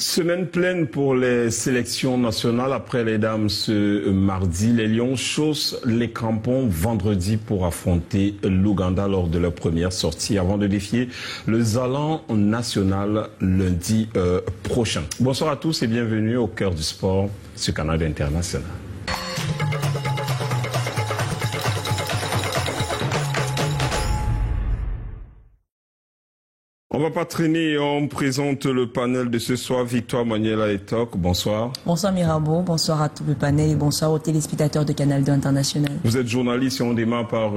Semaine pleine pour les sélections nationales. Après les dames ce mardi, les Lions chaussent les crampons vendredi pour affronter l'Ouganda lors de leur première sortie avant de défier le Zalan national lundi prochain. Bonsoir à tous et bienvenue au cœur du sport sur Canal International. On va pas traîner, on présente le panel de ce soir. Victoire Maniela Etok, bonsoir. Bonsoir Mirabeau, bonsoir à tout le panel et bonsoir aux téléspectateurs de Canal 2 International. Vous êtes journaliste et on démarre par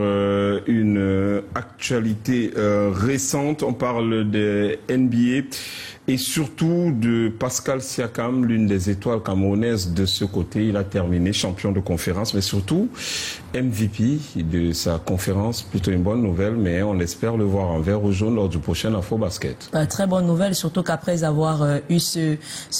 une actualité récente. On parle des NBA et surtout de Pascal Siakam, l'une des étoiles camerounaises de ce côté. Il a terminé champion de conférence, mais surtout MVP de sa conférence. Plutôt une bonne nouvelle, mais on espère le voir en vert ou jaune lors du prochain Afro-Basket. Très bonne nouvelle, surtout qu'après avoir eu ce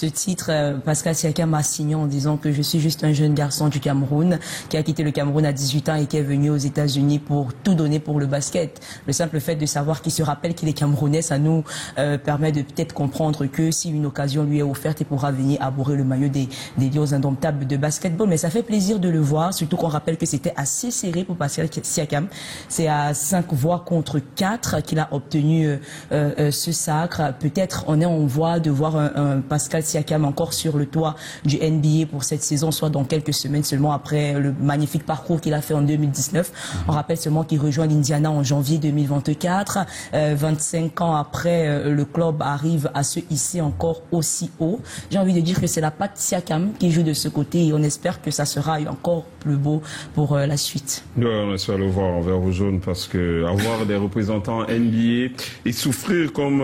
titre, Pascal Siakam a signé en disant que je suis juste un jeune garçon du Cameroun qui a quitté le Cameroun à 18 ans et qui est venu aux États-Unis pour tout donner pour le basket. Le simple fait de savoir qu'il se rappelle qu'il est Camerounais, ça nous permet de peut-être comprendre que si une occasion lui est offerte, il pourra venir arborer le maillot des Lions indomptables de basketball. Mais ça fait plaisir de le voir, surtout qu'on rappelle que c'était assez serré pour Pascal Siakam. C'est à 5 voix contre 4 qu'il a obtenu ce sacre. Peut-être on est en voie de voir un Pascal Siakam encore sur le toit du NBA pour cette saison, soit dans quelques semaines seulement après le magnifique parcours qu'il a fait en 2019. On rappelle seulement qu'il rejoint l'Indiana en janvier 2024. 25 ans après, le club arrive à se hisser encore aussi haut. J'ai envie de dire que c'est la patte Siakam qui joue de ce côté et on espère que ça sera encore plus beau pour la suite. Oui, on espère le voir en vert ou jaune parce que avoir des représentants NBA et souffrir comme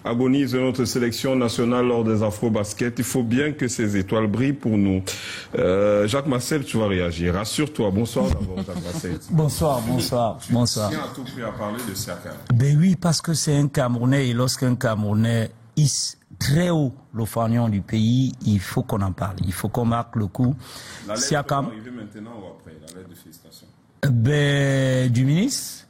agonise notre sélection nationale lors des Afro-Basket, il faut bien que ces étoiles brillent pour nous. Jacques Marcel, tu vas réagir. Rassure-toi. Bonsoir d'abord, Jacques Marcel. Bonsoir. Tu tiens à tout prix à parler de Siakam. Ben oui, parce que c'est un Camerounais et lorsqu'un Camerounais hisse très haut le fanion du pays, il faut qu'on en parle. Il faut qu'on marque le coup. La lettre Siakam, va arriver maintenant ou après, la lettre de félicitations? Ben, du ministre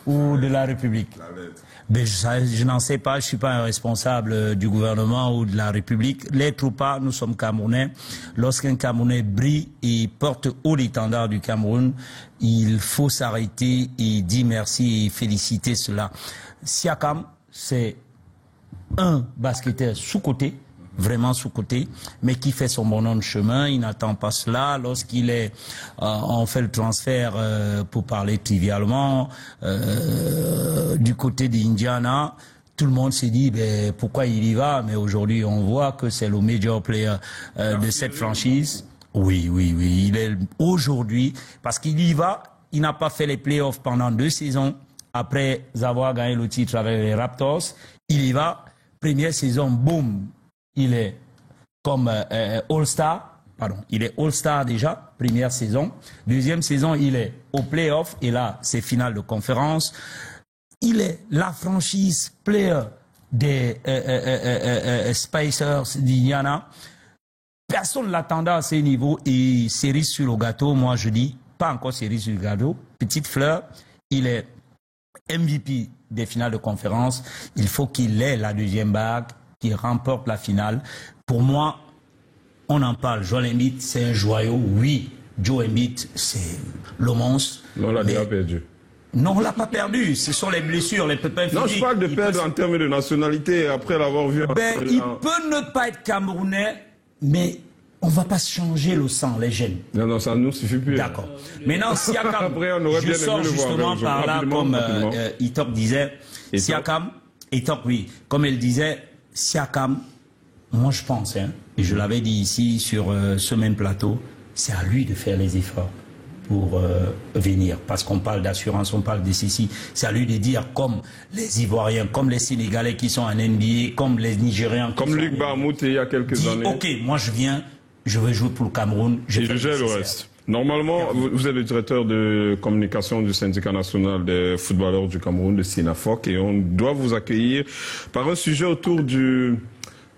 ou de la République? La lettre. Ben, je n'en sais pas, je suis pas un responsable du gouvernement ou de la République. L'être ou pas, nous sommes Camerounais. Lorsqu'un Camerounais brille et porte haut l'étendard du Cameroun, il faut s'arrêter et dire merci et féliciter cela. Siakam, c'est un basketteur sous-côté, vraiment sous-côté, mais qui fait son bonhomme de chemin, il n'attend pas cela. Lorsqu'il est, on fait le transfert, pour parler trivialement, du côté d'Indiana, tout le monde s'est dit, ben, pourquoi il y va? Mais aujourd'hui, on voit que c'est le major player de cette franchise. Oui, il est aujourd'hui, parce qu'il y va, il n'a pas fait les playoffs pendant 2 saisons, après avoir gagné le titre avec les Raptors, il y va, première saison, boum, il est comme All-Star, il est All-Star déjà, première saison. Deuxième saison, il est au play-off, et là, c'est finale de conférence. Il est la franchise player des Spacers d'Indiana. Personne ne l'attendait à ces niveaux, et cerise sur le gâteau, moi je dis, pas encore cerise sur le gâteau, petite fleur, il est MVP des finales de conférence. Il faut qu'il ait la deuxième bague, qu'il remporte la finale. Pour moi, on en parle. Joel Embiid, c'est un joyau. Oui, Joe Embiid, c'est le monstre. Non, on l'a déjà perdu. Non, on l'a pas perdu. Ce sont les blessures, les pépins physiques. Non, je parle de perdre en termes de nationalité après l'avoir vu. Ben, il peut ne pas être camerounais, mais on va pas changer le sang, les gènes. Non, ça ne nous suffit plus. D'accord. Maintenant, Siakam, après, on aurait je bien sors aimé le voir, justement par là, comme Itok disait, Siakam, Itok, oui, comme elle disait, Siakam, moi je pense, et je l'avais dit ici sur ce même plateau, c'est à lui de faire les efforts pour venir, parce qu'on parle d'assurance, on parle de ceci, c'est à lui de dire comme les Ivoiriens, comme les Sénégalais qui sont en NBA, comme les Nigériens. Comme Luc Barmout il y a quelques années. Ok, moi je viens, je vais jouer pour le Cameroun. Je gère le reste. Normalement, vous êtes le directeur de communication du syndicat national des footballeurs du Cameroun, de SINAFOC, et on doit vous accueillir par un sujet autour du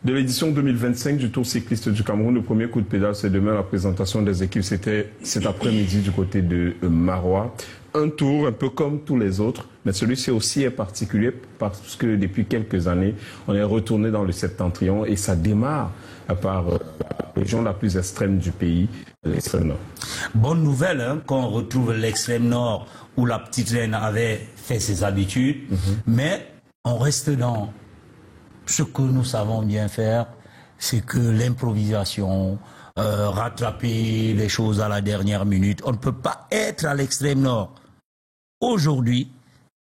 de l'édition 2025 du Tour cycliste du Cameroun. Le premier coup de pédale, c'est demain. La présentation des équipes, c'était cet après-midi du côté de Marois. Un tour un peu comme tous les autres, mais celui-ci aussi est particulier parce que depuis quelques années, on est retourné dans le septentrion et ça démarre par la région la plus extrême du pays, l'extrême nord. Bonne nouvelle hein, qu'on retrouve l'extrême nord où la petite reine avait fait ses habitudes, mais on reste dans ce que nous savons bien faire, c'est que l'improvisation, rattraper les choses à la dernière minute, on ne peut pas être à l'extrême nord. Aujourd'hui,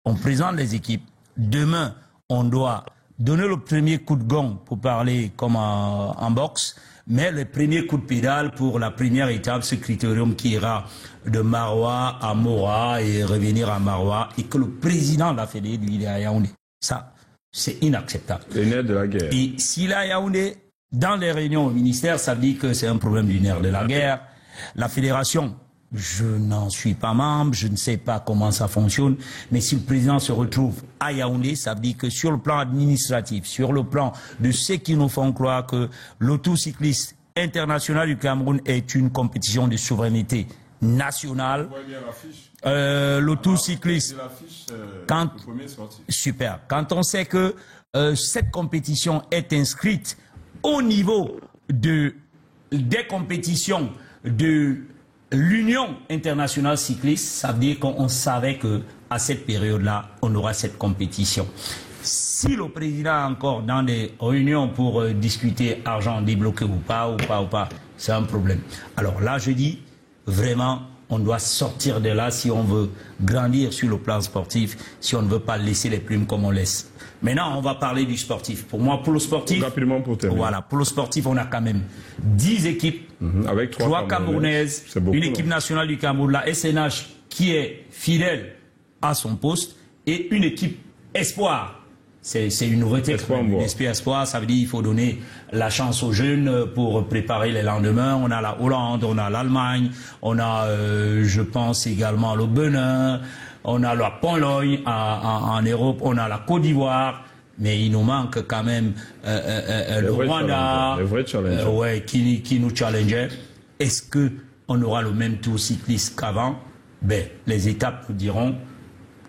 on présente les équipes. Demain, on doit donner le premier coup de gong pour parler comme en boxe, mais le premier coup de pédale pour la première étape, ce critérium qui ira de Marois à Mora et revenir à Marois, et que le président de la Fédé, lui, il est à Yaoundé. Ça, c'est inacceptable. Les nerfs de la guerre. Et s'il est à Yaoundé, dans les réunions au ministère, ça dit que c'est un problème du nerf de la guerre. La fédération, je n'en suis pas membre, je ne sais pas comment ça fonctionne, mais si le président se retrouve à Yaoundé, ça veut dire que sur le plan administratif, sur le plan de ceux qui nous font croire que l'autocycliste international du Cameroun est une compétition de souveraineté nationale, l'autocycliste, super. Quand on sait que cette compétition est inscrite au niveau des compétitions de l'Union internationale cycliste, ça veut dire qu'on savait que à cette période-là, on aura cette compétition. Si le président est encore dans des réunions pour discuter argent débloqué ou pas, c'est un problème. Alors là, je dis, vraiment, on doit sortir de là si on veut grandir sur le plan sportif, si on ne veut pas laisser les plumes comme on laisse. Maintenant, on va parler du sportif. Pour moi, pour le sportif, rapidement pour terminer. Voilà, pour le sportif, on a quand même 10 équipes, avec 3 Camerounaises, une équipe nationale du Cameroun, la SNH qui est fidèle à son poste, et une équipe espoir. C'est une nouveauté. Une espoir, ça veut dire qu'il faut donner la chance aux jeunes pour préparer les lendemains. On a la Hollande, on a l'Allemagne, on a, je pense également le Bénin, on a la Pologne en Europe, on a la Côte d'Ivoire, mais il nous manque quand même le Rwanda, qui nous challengeait. Est-ce qu'on aura le même tour cycliste qu'avant? Ben, les étapes nous diront.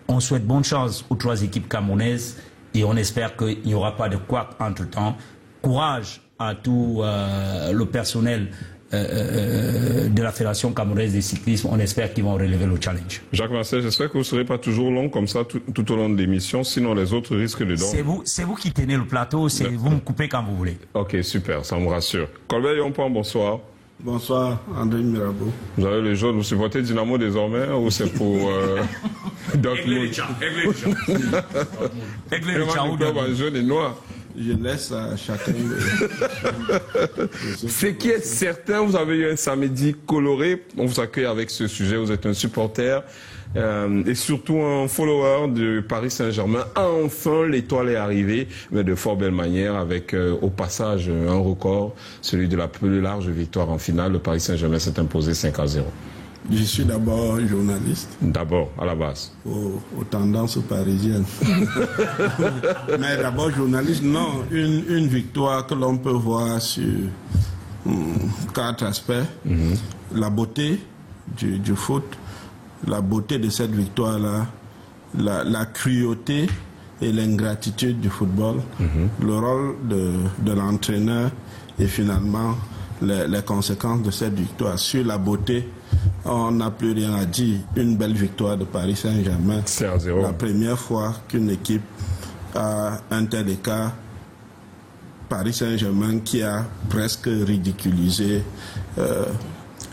On souhaite bonne chance aux 3 équipes camerounaises et on espère qu'il n'y aura pas de couac entre-temps. Courage à tout le personnel de la Fédération camerounaise de cyclisme. On espère qu'ils vont relever le challenge. Jacques Marcel, j'espère que vous ne serez pas toujours long comme ça tout au long de l'émission, sinon les autres risquent de dormir. C'est vous qui tenez le plateau, vous me coupez quand vous voulez. Ok, super, ça me rassure. Colbert Yompan, bonsoir. Bonsoir, André Mirabeau. Vous avez le jaune, vous supportez Dynamo désormais ou c'est pour Dortmund? Jaune et noir. Je laisse à chacun. Ce qui est certain, vous avez eu un samedi coloré. On vous accueille avec ce sujet. Vous êtes un supporter et surtout un follower de Paris Saint-Germain. Enfin, l'étoile est arrivée, mais de fort belle manière, avec au passage un record, celui de la plus large victoire en finale. Le Paris Saint-Germain s'est imposé 5-0. Je suis d'abord journaliste. D'abord, à la base. Aux tendances parisiennes. Mais d'abord journaliste, non. Une victoire que l'on peut voir sur 4 aspects. La beauté du foot, la beauté de cette victoire-là, la cruauté et l'ingratitude du football, le rôle de l'entraîneur et finalement les conséquences de cette victoire. Sur la beauté, on n'a plus rien à dire. Une belle victoire de Paris Saint-Germain. La première fois qu'une équipe a un tel écart. Paris Saint-Germain qui a presque ridiculisé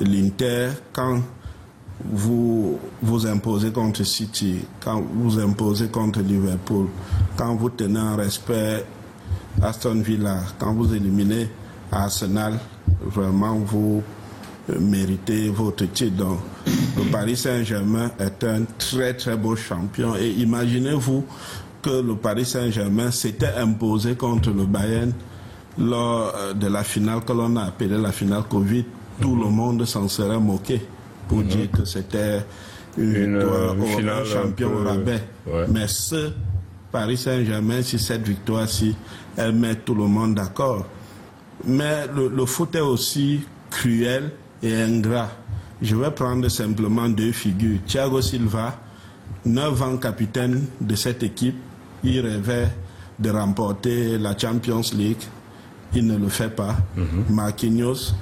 l'Inter quand vous imposez contre City, quand vous imposez contre Liverpool, quand vous tenez en respect Aston Villa, quand vous éliminez Arsenal, vraiment vous méritez votre titre. Donc, le Paris Saint-Germain est un très très beau champion. Et imaginez-vous que le Paris Saint-Germain s'était imposé contre le Bayern lors de la finale que l'on a appelée la finale Covid. Tout le monde s'en serait moqué pour dire que c'était une victoire au champion au rabais. Ouais. Mais ce Paris Saint-Germain si cette victoire-ci, elle met tout le monde d'accord. Mais le foot est aussi cruel et ingrat. Je vais prendre simplement 2 figures. Thiago Silva, 9 ans capitaine de cette équipe, il rêvait de remporter la Champions League. Il ne le fait pas. Marquinhos,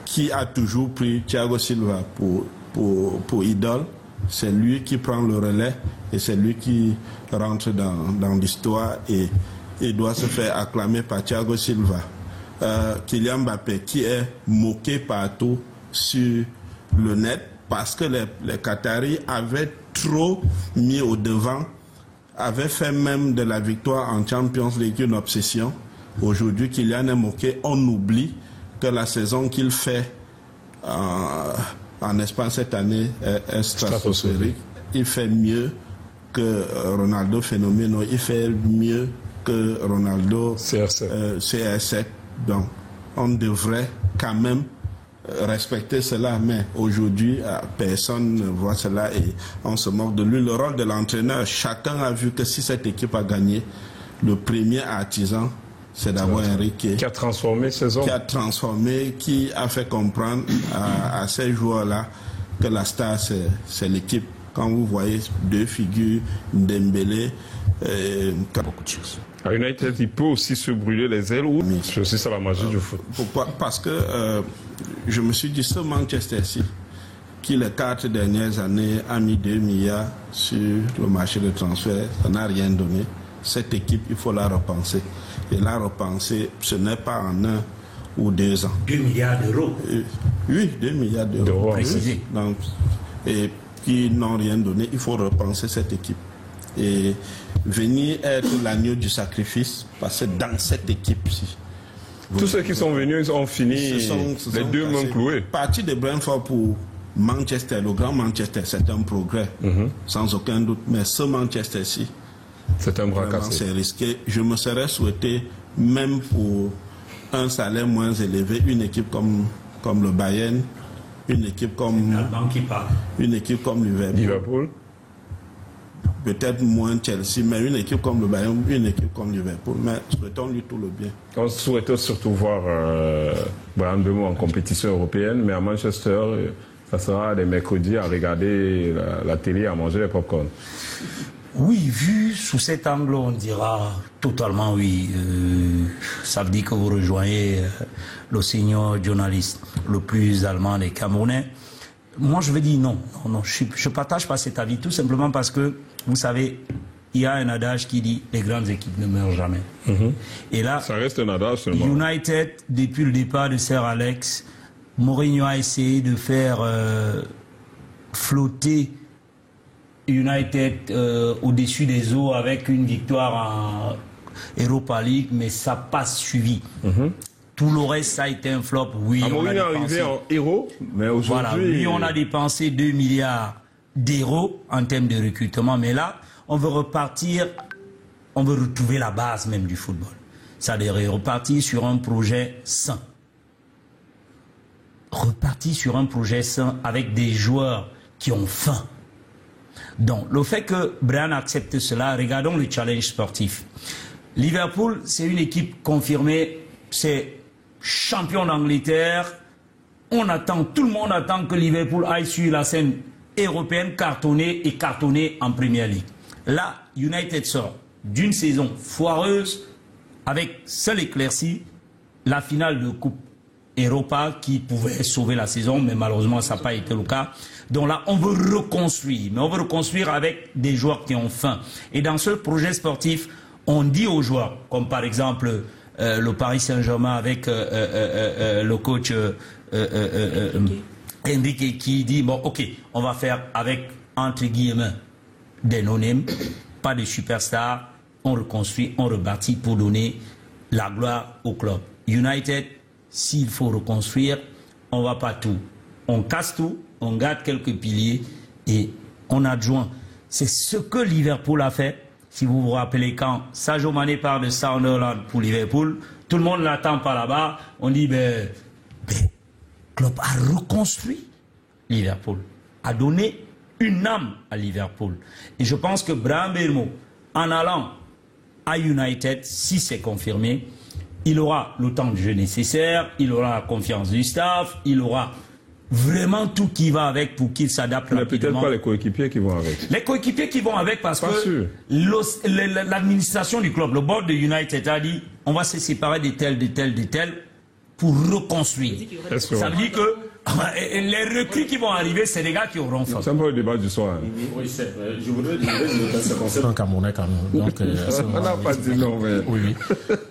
qui a toujours pris Thiago Silva pour idole, c'est lui qui prend le relais et c'est lui qui rentre dans l'histoire et doit se faire acclamer par Thiago Silva. Kylian Mbappé, qui est moqué partout sur le net parce que les Qataris avaient trop mis au devant, avaient fait même de la victoire en Champions League une obsession. Aujourd'hui, Kylian est moqué. On oublie que la saison qu'il fait en Espagne cette année est stratosphérique. Il fait mieux que Ronaldo Fenomeno. Il fait mieux que Ronaldo CR7. Donc, on devrait quand même respecter cela. Mais aujourd'hui, personne ne voit cela et on se moque de lui. Le rôle de l'entraîneur, chacun a vu que si cette équipe a gagné, le premier artisan, c'est d'abord Enrique. Qui a transformé ces hommes. Qui a transformé, qui a fait comprendre à ces joueurs-là que la star, c'est l'équipe. Quand vous voyez 2 figures, Dembélé, beaucoup de choses. À United, il peut aussi se brûler les ailes. C'est aussi ça la magie du foot. Pourquoi? Parce que je me suis dit, ce Manchester City, qui les 4 dernières années a mis 2 milliards sur le marché de transfert, ça n'a rien donné. Cette équipe, il faut la repenser. Et la repenser, ce n'est pas en 1 ou 2 ans. 2 milliards d'euros. Oui, 2 milliards d'euros. Précisé. Donc, et qui n'ont rien donné, il faut repenser cette équipe. Et venir être l'agneau du sacrifice, parce que dans cette équipe-ci, tous ceux qui sont venus, ils ont fini les 2 mains clouées. Parti de Brentford pour Manchester, le grand Manchester, c'est un progrès, sans aucun doute. Mais ce Manchester-ci, c'est un bras cassé. C'est risqué. Je me serais souhaité, même pour un salaire moins élevé, une équipe comme le Bayern, une équipe comme Liverpool. Peut-être moins Chelsea, mais une équipe comme le Bayern, une équipe comme Liverpool. Mais souhaitons-lui tout le bien. On souhaite surtout voir Bryan Mbeumo en compétition européenne, mais à Manchester, ça sera des mercredis à regarder la télé, à manger les pop-corn. Oui, vu sous cet angle, on dira totalement oui. Ça veut dire que vous rejoignez le senior journaliste le plus allemand des Camerounais. Moi, je veux dire non. Je ne partage pas cet avis, tout simplement parce que, vous savez, il y a un adage qui dit les grandes équipes ne meurent jamais. Et là, ça reste un adage seulement. United, depuis le départ de Sir Alex, Mourinho a essayé de faire flotter United au-dessus des eaux avec une victoire en Europa League, mais ça n'a pas suivi. Tout le reste, ça a été un flop. Oui, on est arrivé en héros, mais aujourd'hui... Voilà, oui, on a dépensé 2 milliards d'euros en termes de recrutement, mais là, on veut repartir, on veut retrouver la base même du football. C'est-à-dire repartir sur un projet sain. Repartir sur un projet sain avec des joueurs qui ont faim. Donc, le fait que Bryan accepte cela, regardons le challenge sportif. Liverpool, c'est une équipe confirmée, c'est champion d'Angleterre. On attend, tout le monde attend que Liverpool aille sur la scène européenne, cartonner en Premier League. Là, United sort d'une saison foireuse avec seul éclairci la finale de Coupe Europa qui pouvait sauver la saison, mais malheureusement ça n'a pas été le cas. Donc là, on veut reconstruire, mais on veut reconstruire avec des joueurs qui ont faim. Et dans ce projet sportif, on dit aux joueurs, comme par exemple le Paris Saint-Germain avec le coach Enrique qui dit, bon ok, on va faire avec, entre guillemets, des no-names, pas de superstars, on reconstruit, on rebâtit pour donner la gloire au club. United, s'il faut reconstruire, on ne va pas tout. On casse tout, on garde quelques piliers et on adjoint. C'est ce que Liverpool a fait. Si vous vous rappelez, quand Sadio Mané part de Sunderland pour Liverpool, tout le monde l'attend par là-bas. On dit, ben, Klopp a reconstruit Liverpool, a donné une âme à Liverpool. Et je pense que Bryan Mbeumo, En allant à United, si c'est confirmé, il aura le temps de jeu nécessaire, il aura la confiance du staff, il aura vraiment tout qui va avec pour qu'il s'adapte rapidement. Mais peut-être pas les coéquipiers qui vont avec. Les coéquipiers qui vont avec parce pas que l'administration du club, le board de United a dit on va se séparer de tel pour reconstruire. Ça veut dire que les recrues qui vont arriver, c'est des gars qui auront faim. C'est un peu le débat du soir. Hein. Oui, c'est vrai. Je voudrais dire que ça concerne un Camerounais quand même. Donc, on n'a pas dit non, mais... Oui.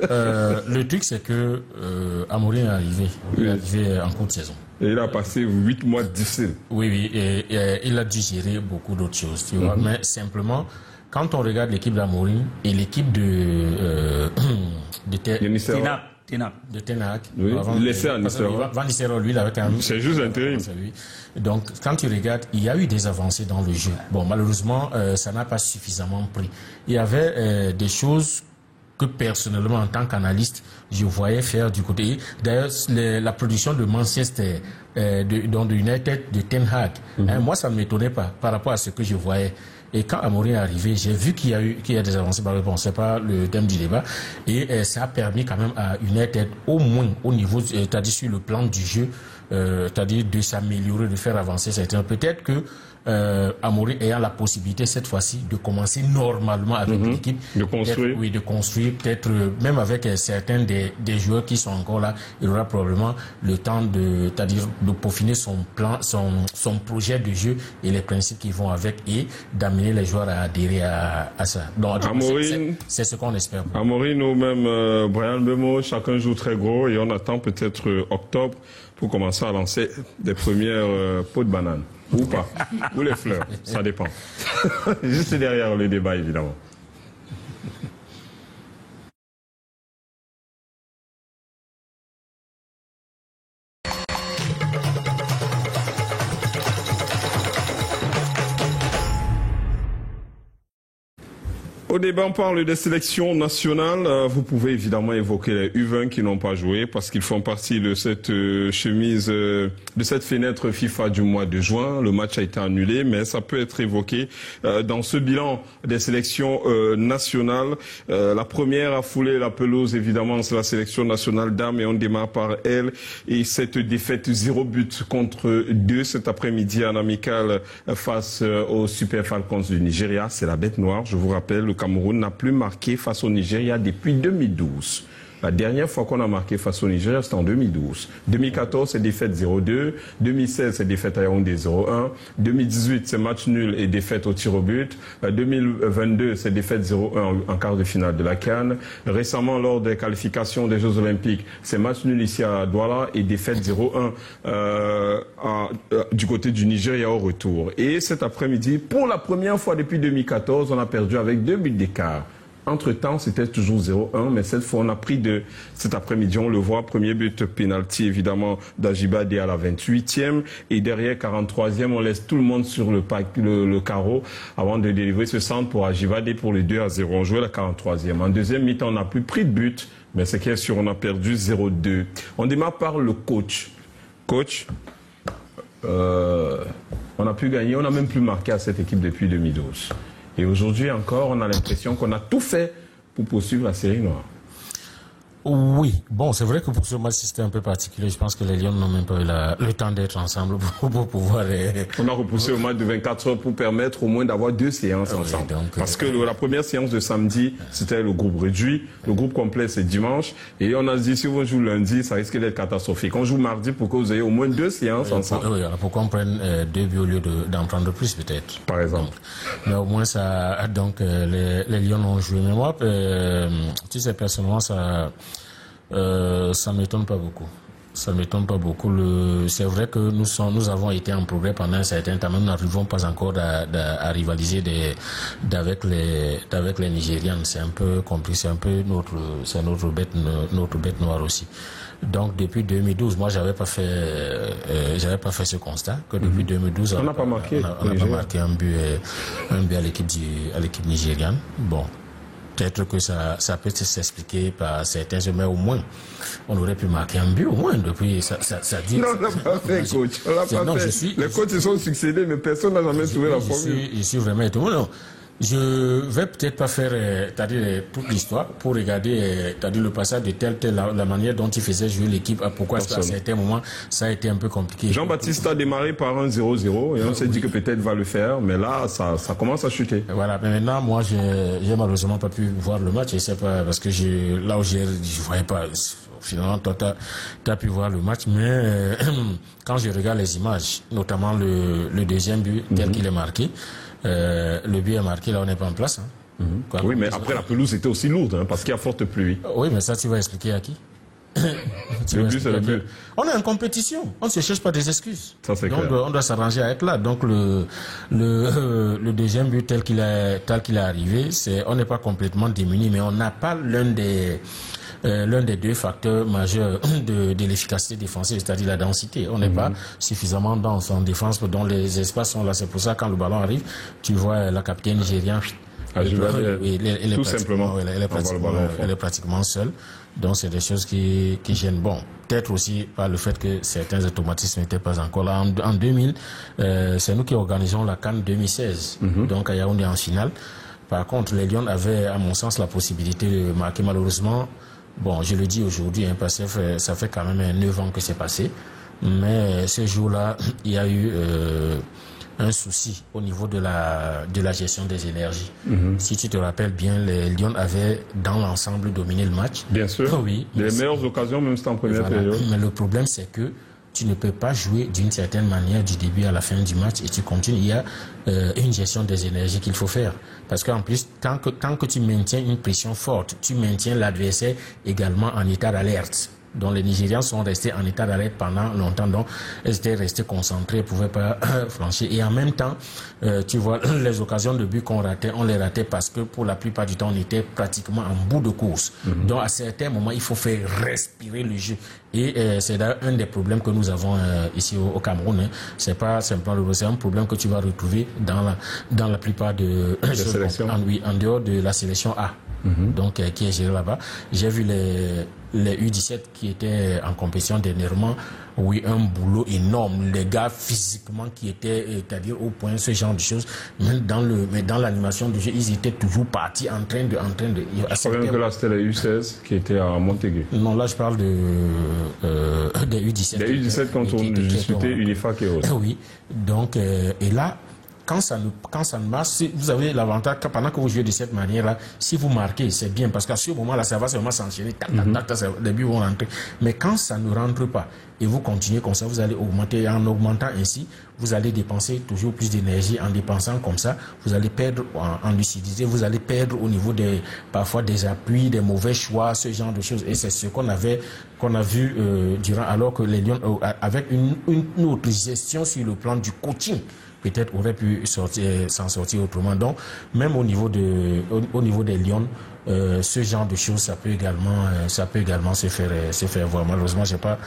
Le truc, c'est que Amorim est arrivé. Il est arrivé en cours de saison. Et il a passé 8 mois difficiles. Oui. Et il a dû gérer beaucoup d'autres choses, tu vois. Mais simplement, quand on regarde l'équipe d'Amorim et l'équipe de Ten Hag. Oui, Van Nistelrooy, lui, il avait quand même... C'est juste intérim. Donc, quand tu regardes, il y a eu des avancées dans le jeu. Bon, malheureusement, ça n'a pas suffisamment pris. Il y avait des choses que personnellement, en tant qu'analyste, je voyais faire du côté... D'ailleurs, la production de Manchester, de United, de Ten Hag, moi, ça ne m'étonnait pas par rapport à ce que je voyais. Et quand Amorim est arrivé, j'ai vu qu'il y a des avancées. Bon, c'est pas le thème du débat. Et ça a permis quand même à United, au moins au niveau, c'est-à-dire sur le plan du jeu, c'est-à-dire de s'améliorer, de faire avancer certains. Peut-être que Amorim ayant la possibilité cette fois-ci de commencer normalement avec l'équipe, de construire, de construire, peut-être même avec certains des joueurs qui sont encore là, il aura probablement le temps c'est-à-dire de peaufiner son plan, son projet de jeu et les principes qui vont avec et d'amener les joueurs à adhérer à ça. Donc c'est ce qu'on espère. Amorim ou même Brian Mbeumo, chacun joue très gros et on attend peut-être octobre pour commencer à lancer des premières pots de banane. Ou pas. Ou les fleurs. Ça dépend. Juste derrière le débat, évidemment. Au débat, on parle des sélections nationales. Vous pouvez évidemment évoquer les U20 qui n'ont pas joué parce qu'ils font partie de cette chemise, de cette fenêtre FIFA du mois de juin. Le match a été annulé, mais ça peut être évoqué dans ce bilan des sélections nationales. La première à fouler la pelouse, évidemment, c'est la sélection nationale dames et on démarre par elle. Et cette défaite 0 but contre 2 cet après-midi en amical face aux Super Falcons du Nigeria. C'est la bête noire, je vous rappelle. Le Cameroun n'a plus marqué face au Nigeria depuis 2012. La dernière fois qu'on a marqué face au Nigeria, c'était en 2012. 2014, c'est défaite 0-2. 2016, c'est défaite à Yaoundé 0-1. 2018, c'est match nul et défaite au tir au but. 2022, c'est défaite 0-1 en quart de finale de la CAN. Récemment, lors des qualifications des Jeux Olympiques, c'est match nul ici à Douala et défaite 0-1 du côté du Nigeria au retour. Et cet après-midi, pour la première fois depuis 2014, on a perdu avec 2 buts d'écart. Entre-temps, c'était toujours 0-1, mais cette fois, on a pris de cet après-midi, on le voit, premier but penalty, évidemment, d'Ajibade à la 28e. Et derrière, 43e, on laisse tout le monde sur le carreau avant de délivrer ce centre pour Ajibade pour le 2-0. On jouait la 43e. En deuxième mi-temps, on n'a plus pris de but, mais c'est qu'il est sûr, on a perdu 0-2. On démarre par le coach. Coach, on a pu gagner, on n'a même plus marqué à cette équipe depuis 2012. Et aujourd'hui encore, on a l'impression qu'on a tout fait pour poursuivre la série noire. Oui, bon, c'est vrai que pour ce match, c'était un peu particulier. Je pense que les Lions n'ont même pas eu le temps d'être ensemble pour pouvoir... On a repoussé au match de 24 heures pour permettre au moins d'avoir 2 séances ensemble. Donc, parce que la première séance de samedi, c'était le groupe réduit. Le groupe complet, c'est dimanche. Et on a dit, si on joue lundi, ça risque d'être catastrophique. On joue mardi pour que vous ayez au moins 2 séances ensemble. Oui, alors pourquoi on prenne 2 buts au lieu d'en prendre plus, peut-être. Par exemple. Donc, mais au moins, ça, donc, les Lions ont joué. Mais moi, tu sais, personnellement, ça m'étonne pas beaucoup. Ça m'étonne pas beaucoup. C'est vrai que nous avons été en progrès pendant un certain temps, mais nous n'arrivons pas encore à rivaliser avec les Nigérians. C'est un peu compliqué, c'est un peu notre bête noire aussi. Donc depuis 2012, moi j'avais pas fait ce constat que depuis 2012 on n'a pas marqué un but à l'équipe nigériane. Bon. Peut-être que ça peut s'expliquer par certains, mais au moins, on aurait pu marquer un but, au moins, depuis, ça dit... Non, on l'a pas fait, coach. On l'a pas fait. Les coachs se sont succédés, mais personne n'a jamais trouvé la formule. Je suis vraiment étonné. Je vais peut-être pas faire toute l'histoire pour regarder le passage de la manière dont il faisait jouer l'équipe, pourquoi est-ce qu'à certains moments ça a été un peu compliqué. Jean-Baptiste a démarré par un 0-0 et on s'est dit que peut-être va le faire, mais là ça commence à chuter. Voilà, mais maintenant moi j'ai malheureusement pas pu voir le match, et c'est pas parce que là où je voyais pas. Finalement, toi, t'as pu voir le match, mais quand je regarde les images, notamment le deuxième but tel qu'il est marqué, le but est marqué, là on n'est pas en place. Hein. Oui, mais après la pelouse était aussi lourde, hein, parce qu'il y a forte pluie. Oui, mais ça tu vas expliquer à qui? Le but, c'est le but. On est en compétition, on ne se cherche pas des excuses. Ça, c'est donc clair. On doit s'arranger à être là. Donc le deuxième but tel qu'il est arrivé, on n'est pas complètement démuni, mais on n'a pas l'un des deux facteurs majeurs de l'efficacité défensive, c'est-à-dire la densité. On n'est pas suffisamment dense en défense, dont les espaces sont là. C'est pour ça quand le ballon arrive, tu vois la capitaine nigérienne. Tout simplement. Elle est pratiquement seule. Donc c'est des choses qui gênent. Bon, peut-être aussi par le fait que certains automatismes n'étaient pas encore là. En 2000, c'est nous qui organisons la CAN 2016, donc à Yaoundé en finale. Par contre, les Lions avaient, à mon sens, la possibilité de marquer. Malheureusement, bon, je le dis aujourd'hui, hein, parce que ça fait quand même 9 ans que c'est passé. Mais ce jour-là, il y a eu un souci au niveau de la gestion des énergies. Si tu te rappelles bien, les Lions avaient dans l'ensemble dominé le match. Bien sûr. Oui. Les meilleures occasions, même si en première période. Mais le problème, c'est que tu ne peux pas jouer d'une certaine manière du début à la fin du match et tu continues. Il y a une gestion des énergies qu'il faut faire. Parce qu'en plus, tant que tu maintiens une pression forte, tu maintiens l'adversaire également en état d'alerte. Donc les Nigérians sont restés en état d'alerte pendant longtemps, donc ils étaient restés concentrés, ne pouvaient pas franchir. Et en même temps, tu vois, les occasions de but qu'on ratait, on les ratait parce que pour la plupart du temps, on était pratiquement en bout de course. Donc à certains moments, il faut faire respirer le jeu. Et c'est d'ailleurs un des problèmes que nous avons ici au Cameroun. Hein. C'est pas simplement c'est un problème que tu vas retrouver dans la plupart de sélections. En dehors de la sélection A. Donc qui est gérée là-bas. J'ai vu les U17 qui étaient en compétition dernièrement. Oui, un boulot énorme. Les gars physiquement qui étaient, c'est-à-dire au point, ce genre de choses. Mais dans l'animation du jeu, ils étaient toujours partis en train de. Je crois même que là c'était les U16 qui étaient à Montaigu. Non, là je parle des U17. Les U17 quand on discutait UNIFAC et autres. Oui. Donc et là. Quand ça ne marche, vous avez l'avantage que pendant que vous jouez de cette manière-là, si vous marquez, c'est bien, parce qu'à ce moment-là, ça va seulement s'enchaîner, les buts vont rentrer. Mais quand ça ne rentre pas, et vous continuez comme ça, vous allez augmenter, et en augmentant ainsi, vous allez dépenser toujours plus d'énergie. En dépensant comme ça, vous allez perdre en lucidité, vous allez perdre au niveau parfois des appuis, des mauvais choix, ce genre de choses. Et c'est ce qu'on a vu durant, alors que les Lions, avec une autre gestion sur le plan du coaching, peut-être aurait pu s'en sortir autrement. Donc, même au niveau des Lions, ce genre de choses, ça peut également se faire voir. Malheureusement, j'ai pas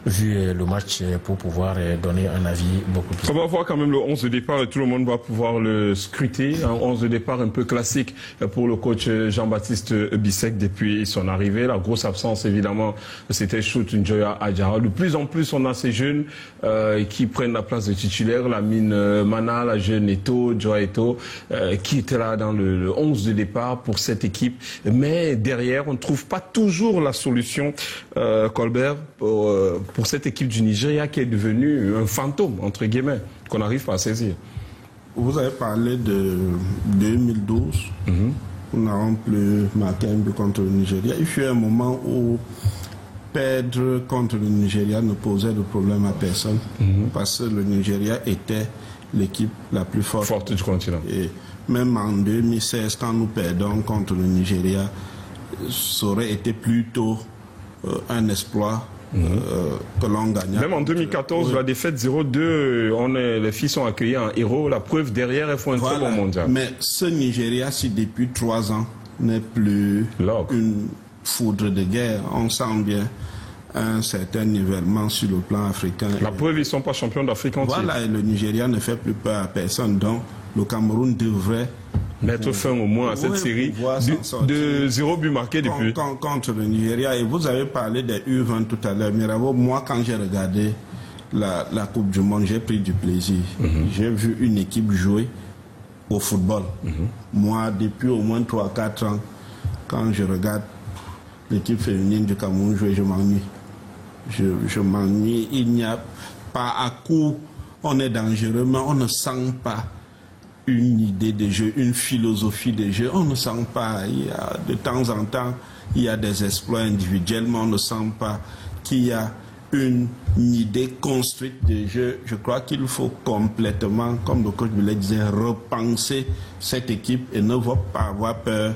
vu le match pour pouvoir donner un avis beaucoup plus. On va voir quand même le 11 de départ et tout le monde va pouvoir le scruter. Un 11 de départ un peu classique pour le coach Jean-Baptiste Bissek depuis son arrivée. La grosse absence, évidemment, c'était Chouth Njoya Adjara. De plus en plus, on a ces jeunes qui prennent la place de titulaire. Lamine Mana, la jeune Eto, Joa Eto, qui était là dans le 11 de départ pour cette équipe. Mais derrière, on ne trouve pas toujours la solution, Colbert, pour cette équipe du Nigeria qui est devenue un fantôme, entre guillemets, qu'on n'arrive pas à saisir. Vous avez parlé de 2012. Nous n'avons plus marqué un but contre le Nigeria. Il fut un moment où perdre contre le Nigeria ne posait de problème à personne, parce que le Nigeria était l'équipe la plus forte du continent. Et même en 2016, quand nous perdons contre le Nigeria, ça aurait été plutôt un exploit que l'on gagnait. Même en 2014, la défaite 0-2, les filles sont accueillies en héros. La preuve derrière, elles font un très bon mondial. Mais ce Nigeria, si depuis 3 ans, n'est plus une foudre de guerre, on sent bien un certain nivellement sur le plan africain. La preuve, ils ne sont pas champions d'Afrique entière. Voilà, et le Nigeria ne fait plus peur à personne. Donc, le Cameroun devrait mettre fin au moins à cette série de 0 but marqué depuis. Contre le Nigeria. Et vous avez parlé des U20 tout à l'heure. Mirabeau, moi, quand j'ai regardé la Coupe du Monde, j'ai pris du plaisir. J'ai vu une équipe jouer au football. Moi, depuis au moins 3-4 ans, quand je regarde l'équipe féminine du Cameroun jouer, je m'ennuie. Je m'ennuie. Il n'y a pas à coup, on est dangereux, mais on ne sent pas une idée de jeu, une philosophie de jeu. On ne sent pas, de temps en temps, il y a des exploits individuels, mais on ne sent pas qu'il y a une idée construite de jeu. Je crois qu'il faut complètement, comme le coach Billet disait, repenser cette équipe et ne pas avoir peur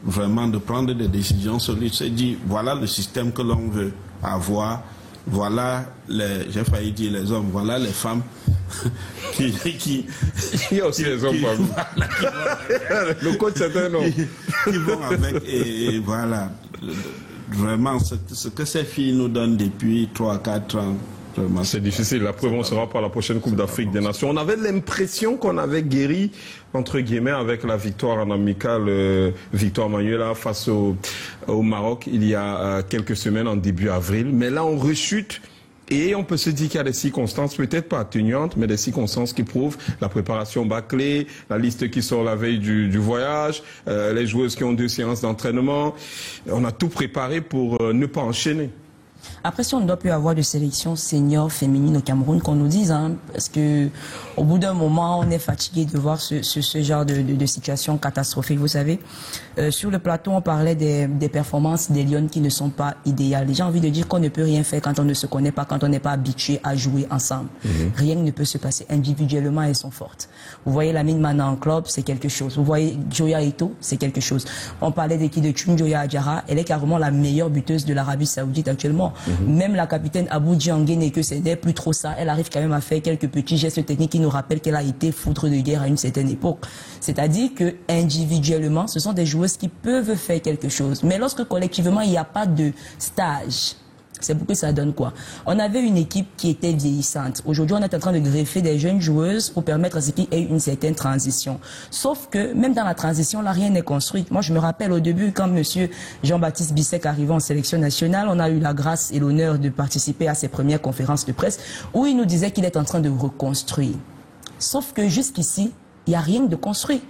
vraiment de prendre des décisions solides. Se dire, voilà le système que l'on veut avoir, voilà les, j'ai failli dire les hommes, voilà les femmes il y a aussi les hommes le coach c'est un homme qui vont avec et voilà vraiment ce que ces filles nous donnent depuis 3-4 ans. C'est difficile. La preuve, on sera par la prochaine Coupe d'Afrique des Nations. On avait l'impression qu'on avait guéri, entre guillemets, avec la victoire en amical, Victor Manuela face au Maroc il y a quelques semaines, en début avril. Mais là, on rechute. Et on peut se dire qu'il y a des circonstances, peut-être pas atténuantes, mais des circonstances qui prouvent la préparation bâclée, la liste qui sort la veille du voyage, les joueuses qui ont 2 séances d'entraînement. On a tout préparé pour ne pas enchaîner. Après, si on ne doit plus avoir de sélection senior féminine au Cameroun, qu'on nous dise, hein, parce que au bout d'un moment, on est fatigué de voir ce genre de situation catastrophique. Vous savez, sur le plateau, on parlait des performances des Lions qui ne sont pas idéales. J'ai envie de dire qu'on ne peut rien faire quand on ne se connaît pas, quand on n'est pas habitué à jouer ensemble. Rien ne peut se passer. Individuellement, elles sont fortes. Vous voyez Lamine Mana en club, c'est quelque chose. Vous voyez Joya Ito, c'est quelque chose. On parlait d'équipe de Thioune Joya Adjara, elle est carrément la meilleure buteuse de l'Arabie Saoudite actuellement. Même la capitaine Abou Djangene, que ce n'est plus trop ça, elle arrive quand même à faire quelques petits gestes techniques qui nous rappellent qu'elle a été foudre de guerre à une certaine époque. C'est-à-dire que individuellement, ce sont des joueuses qui peuvent faire quelque chose. Mais lorsque collectivement, il n'y a pas de stage, c'est pour que ça donne quoi? On avait une équipe qui était vieillissante. Aujourd'hui, on est en train de greffer des jeunes joueuses pour permettre à ce qu'il y ait une certaine transition. Sauf que même dans la transition, là, rien n'est construit. Moi, je me rappelle au début, quand monsieur Jean-Baptiste Bissek arrivait en sélection nationale, on a eu la grâce et l'honneur de participer à ses premières conférences de presse où il nous disait qu'il est en train de reconstruire. Sauf que jusqu'ici, il n'y a rien de construit.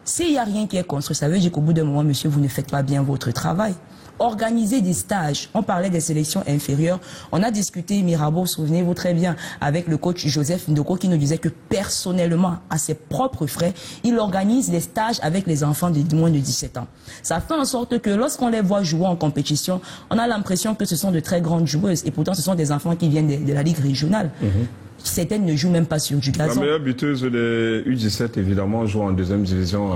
S'il n'y a rien qui est construit, ça veut dire qu'au bout d'un moment, monsieur, vous ne faites pas bien votre travail. Organiser des stages. On parlait des sélections inférieures. On a discuté, Mirabeau, souvenez-vous très bien, avec le coach Joseph Ndoko qui nous disait que personnellement, à ses propres frais, il organise des stages avec les enfants de moins de 17 ans. Ça fait en sorte que lorsqu'on les voit jouer en compétition, on a l'impression que ce sont de très grandes joueuses. Et pourtant, ce sont des enfants qui viennent de la Ligue régionale. Certaines ne jouent même pas sur du gazon. La meilleure buteuse des U17, évidemment, joue en 2e division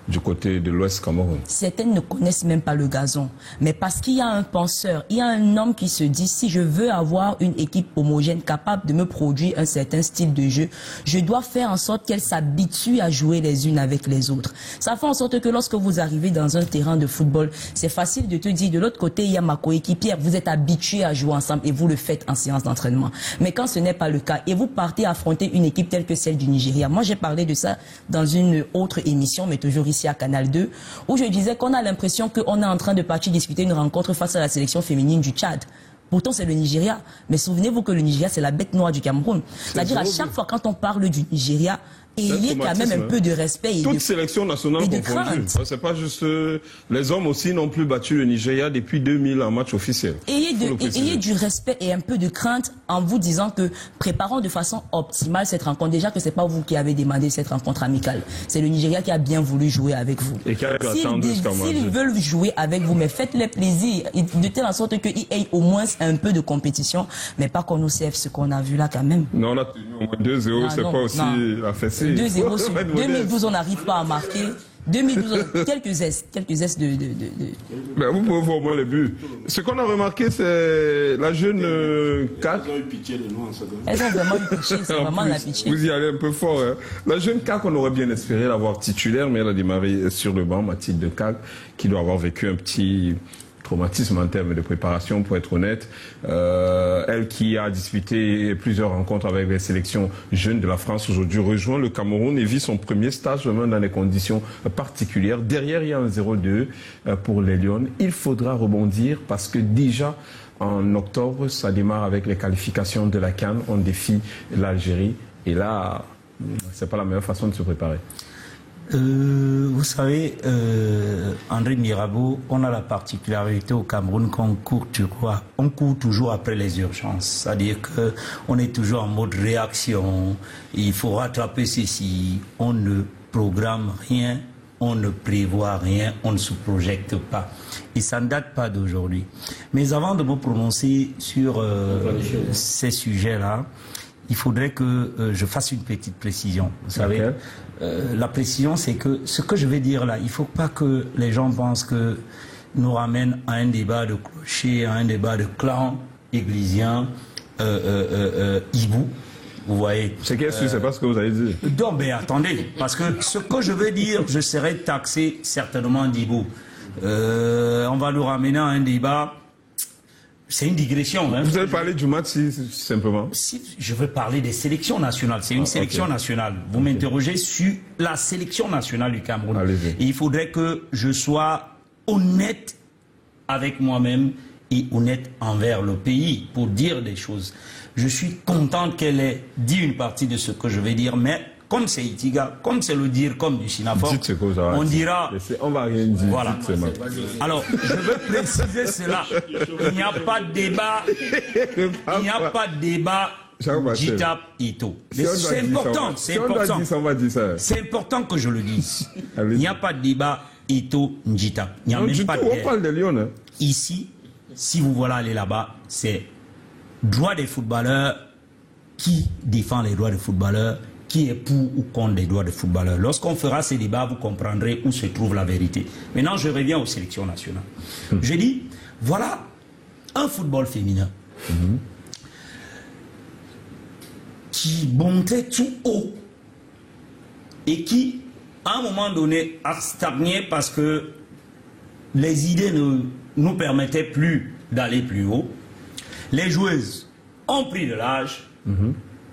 du côté de l'Ouest Cameroun. Certaines ne connaissent même pas le gazon. Mais parce qu'il y a un penseur, il y a un homme qui se dit, si je veux avoir une équipe homogène capable de me produire un certain style de jeu, je dois faire en sorte qu'elles s'habituent à jouer les unes avec les autres. Ça fait en sorte que lorsque vous arrivez dans un terrain de football, c'est facile de te dire, de l'autre côté, il y a ma coéquipière, vous êtes habitués à jouer ensemble et vous le faites en séance d'entraînement. Mais quand ce n'est pas le cas, et vous partez affronter une équipe telle que celle du Nigeria. Moi, j'ai parlé de ça dans une autre émission, mais toujours ici à Canal 2, où je disais qu'on a l'impression qu'on est en train de partir discuter une rencontre face à la sélection féminine du Tchad. Pourtant, c'est le Nigeria. Mais souvenez-vous que le Nigeria, c'est la bête noire du Cameroun. C'est-à-dire, à chaque fois quand on parle du Nigeria, et il y a quand même un peu de respect. Toute sélection nationale confondue. C'est pas juste... les hommes aussi n'ont plus battu le Nigeria depuis 2000 en match officiel. Ayez du respect et un peu de crainte en vous disant que préparons de façon optimale cette rencontre. Déjà que c'est pas vous qui avez demandé cette rencontre amicale. C'est le Nigeria qui a bien voulu jouer avec vous. Et qui a attendu jusqu'à moi. S'ils veulent jouer avec vous, mais faites-les plaisir. De telle sorte qu'il y ait au moins un peu de compétition, mais pas qu'on nous serve ce qu'on a vu là quand même. Non, on a tenu au moins 2-0, c'est pas aussi la fessée. 2-0 sur 2012, on n'arrive pas à marquer. 2012, quelques zestes de... Ben, vous pouvez voir au moins les buts. Ce qu'on a remarqué, c'est la jeune CAC. Elles ont eu pitié de nous en seconde. Elles ont vraiment eu pitié, c'est vraiment la pitié. Vous y allez un peu fort. Hein. La jeune CAC, on aurait bien espéré l'avoir titulaire, mais elle a démarré sur le banc, Mathilde de CAC, qui doit avoir vécu un petit traumatisme en termes de préparation, pour être honnête. Elle qui a disputé plusieurs rencontres avec les sélections jeunes de la France, aujourd'hui rejoint le Cameroun et vit son premier stage vraiment dans des conditions particulières. Derrière, il y a un 0-2 pour les Lions. Il faudra rebondir parce que déjà, en octobre, ça démarre avec les qualifications de la CAN. On défie l'Algérie. Et là, c'est pas la meilleure façon de se préparer. Vous savez, André Mirabeau, on a la particularité au Cameroun qu'on court toujours après les urgences. C'est-à-dire qu'on est toujours en mode réaction, il faut rattraper ceci, on ne programme rien, on ne prévoit rien, on ne se projette pas. Et ça ne date pas d'aujourd'hui. Mais avant de me prononcer sur ces sujets-là, il faudrait que je fasse une petite précision. Vous savez, la précision, c'est que ce que je vais dire là, il ne faut pas que les gens pensent que nous ramène à un débat de clocher, à un débat de clan églisien, hibou. Vous voyez. C'est qu'est-ce que c'est pas ce que vous avez dit. Non, mais attendez, parce que ce que je veux dire, je serai taxé certainement d'hibou. On va nous ramener à un débat. C'est une digression. Hein. Vous avez parlé du match simplement. Si je veux parler des sélections nationales, c'est une sélection nationale. Vous m'interrogez sur la sélection nationale du Cameroun. Et il faudrait que je sois honnête avec moi-même et honnête envers le pays pour dire des choses. Je suis content qu'elle ait dit une partie de ce que je vais dire, mais comme c'est Itiga, comme c'est le dire comme du Sinafor, on dira... On va rien dire. Voilà. Alors, je veux préciser cela. Il n'y a pas de débat. Il n'y a pas de débat. Jitap Ito. C'est important. C'est important. C'est important que je le dise. Il n'y a pas de débat Ito Njitap. Il n'y a même pas de on parle de Lyon. Ici, si vous voilà aller là-bas, c'est droit des footballeurs. Qui défend les droits des footballeurs? Qui est pour ou contre les droits des footballeurs? Lorsqu'on fera ces débats, vous comprendrez où se trouve la vérité. Maintenant, je reviens aux sélections nationales. Je dis, voilà un football féminin qui montait tout haut et qui, à un moment donné, a stagné parce que les idées ne nous permettaient plus d'aller plus haut. Les joueuses ont pris de l'âge.